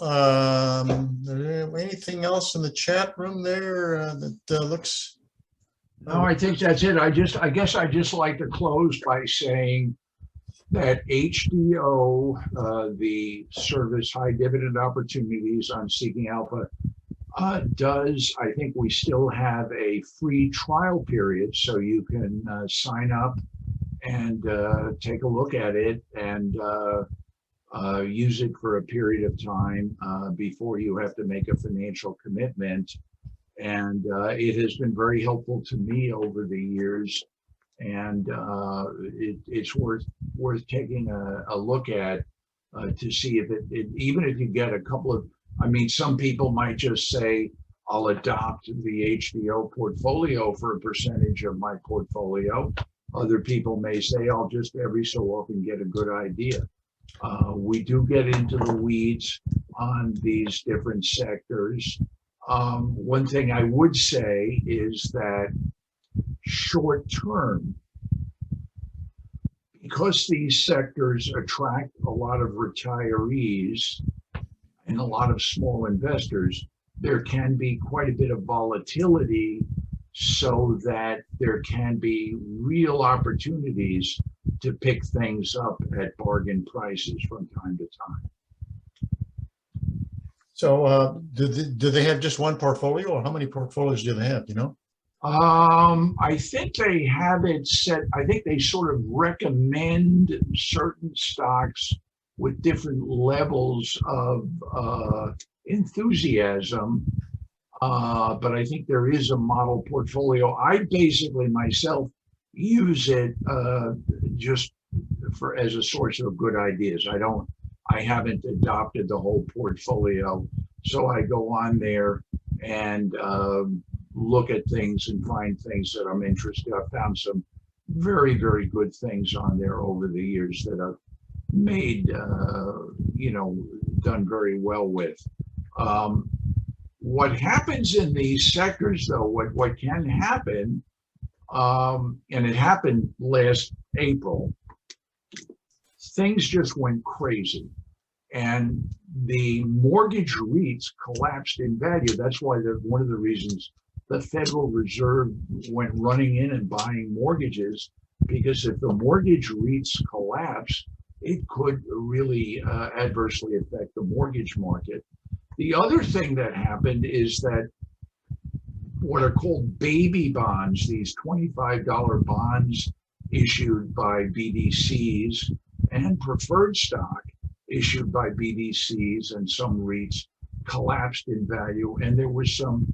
[SPEAKER 1] anything else in the chat room there that looks?
[SPEAKER 2] No, I think that's it. I guess I just like to close by saying that HDO, the service High Dividend Opportunities on Seeking Alpha, I think we still have a free trial period, so you can sign up and take a look at it and use it for a period of time before you have to make a financial commitment. And it has been very helpful to me over the years, and it's worth taking a look at to see if even if you get a couple of, some people might just say, I'll adopt the HDO portfolio for a percentage of my portfolio. Other people may say, I'll just every so often get a good idea. We do get into the weeds on these different sectors. One thing I would say is that short term, because these sectors attract a lot of retirees and a lot of small investors, there can be quite a bit of volatility, so that there can be real opportunities to pick things up at bargain prices from time to time.
[SPEAKER 1] So do they have just one portfolio, or how many portfolios do they have,
[SPEAKER 2] I think they have it set. I think they sort of recommend certain stocks with different levels of enthusiasm. But I think there is a model portfolio. I basically myself use it just as a source of good ideas. I haven't adopted the whole portfolio, so I go on there and look at things and find things that I'm interested in. I've found some very, very good things on there over the years that I've made, done very well with. What happens in these sectors, though, what can happen, and it happened last April, things just went crazy. And the mortgage REITs collapsed in value. That's why one of the reasons the Federal Reserve went running in and buying mortgages, because if the mortgage REITs collapse, it could really adversely affect the mortgage market. The other thing that happened is that what are called baby bonds, these $25 bonds issued by BDCs and preferred stock issued by BDCs and some REITs, collapsed in value. And there were some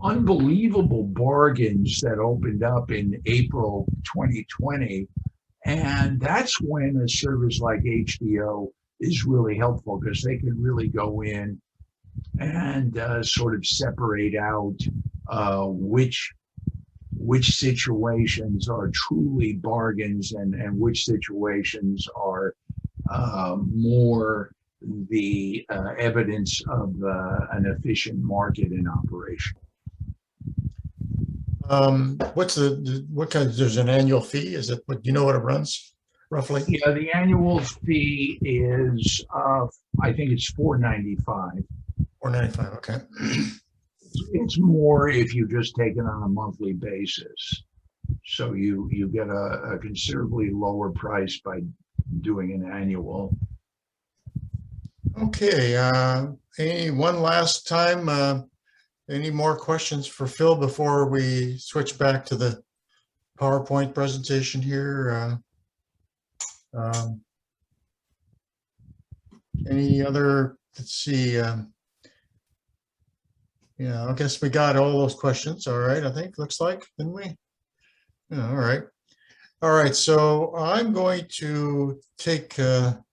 [SPEAKER 2] unbelievable bargains that opened up in April 2020. And that's when a service like HDO is really helpful because they can really go in and sort of separate out which situations are truly bargains and which situations are more the evidence of an efficient market in operation.
[SPEAKER 1] What kind there's an annual fee? Is it, do you know what it runs roughly?
[SPEAKER 2] Yeah, the annual fee is, I think it's $4.95.
[SPEAKER 1] $4.95, okay.
[SPEAKER 2] It's more if you just take it on a monthly basis. So you get a considerably lower price by doing an annual.
[SPEAKER 1] Okay, one last time, any more questions for Phil before we switch back to the PowerPoint presentation here? Any other, let's see, yeah, I guess we got all those questions. All right, I think, looks like, didn't we? Yeah, all right. All right, so I'm going to take the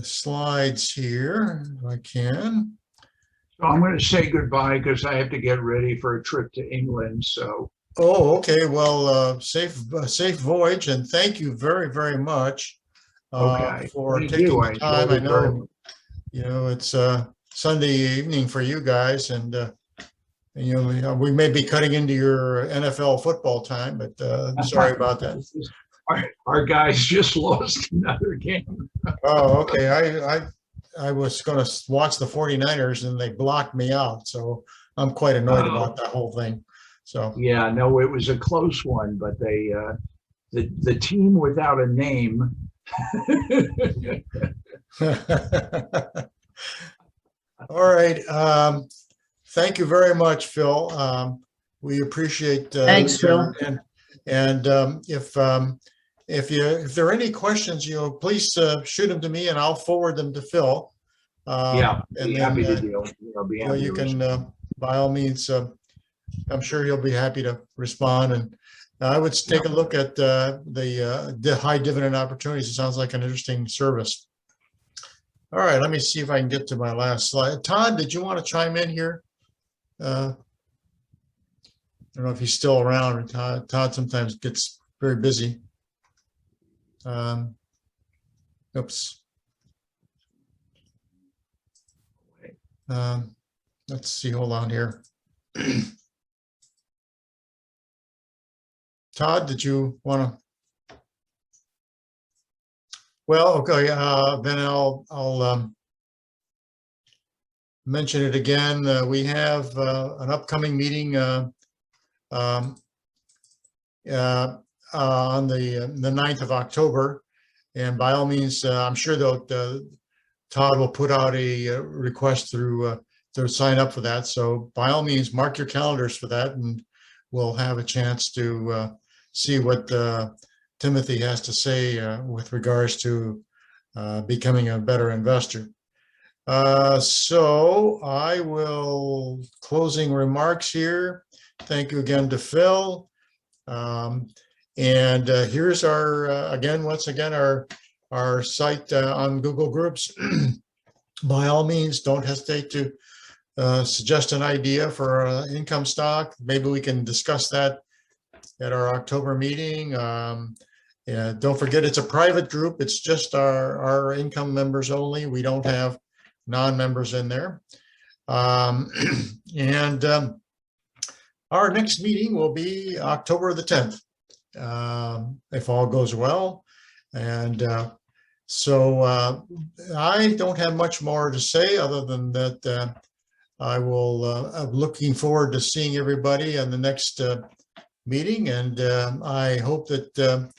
[SPEAKER 1] slides here, if I can.
[SPEAKER 2] So I'm going to say goodbye because I have to get ready for a trip to England. So.
[SPEAKER 1] Oh, okay. Well, safe voyage, and thank you very, very much for taking the time. I know, you know, it's Sunday evening for you guys, and you know, we may be cutting into your NFL football time, but sorry about that.
[SPEAKER 2] Our guys just lost another game.
[SPEAKER 1] Oh, okay. I was going to watch the 49ers, and they blocked me out, so I'm quite annoyed about that whole thing. So
[SPEAKER 2] yeah, no, it was a close one, but they the team without a name.
[SPEAKER 1] All right. Thank you very much, Phil. We appreciate.
[SPEAKER 9] Thanks, Phil.
[SPEAKER 1] And if there are any questions, you know, please shoot them to me, and I'll forward them to Phil.
[SPEAKER 2] Yeah,
[SPEAKER 1] and
[SPEAKER 2] happy
[SPEAKER 1] then
[SPEAKER 2] to deal.
[SPEAKER 1] you know, you can by all means. I'm sure he'll be happy to respond. And I would take a look at the high dividend opportunities. It sounds like an interesting service. All right, let me see if I can get to my last slide. Todd, did you want to chime in here? I don't know if he's still around. Todd sometimes gets very busy. Oops. Let's see, hold on here. Todd, did you want to? Well, okay, then I'll mention it again. We have an upcoming meeting on the 9th of October, and by all means, I'm sure Todd will put out a request through to sign up for that. So by all means, mark your calendars for that, and we'll have a chance to see what Timothy has to say with regards to becoming a better investor. So I will closing remarks here. Thank you again to Phil. And here's our once again our site on Google Groups. By all means, don't hesitate to suggest an idea for an income stock. Maybe we can discuss that at our October meeting. Yeah, don't forget, it's a private group. It's just our income members only. We don't have non-members in there. Our next meeting will be October the 10th, if all goes well. And so I don't have much more to say other than that I'm looking forward to seeing everybody in the next meeting, and I hope that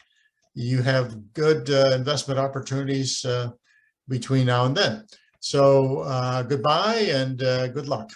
[SPEAKER 1] you have good investment opportunities between now and then. So goodbye and good luck.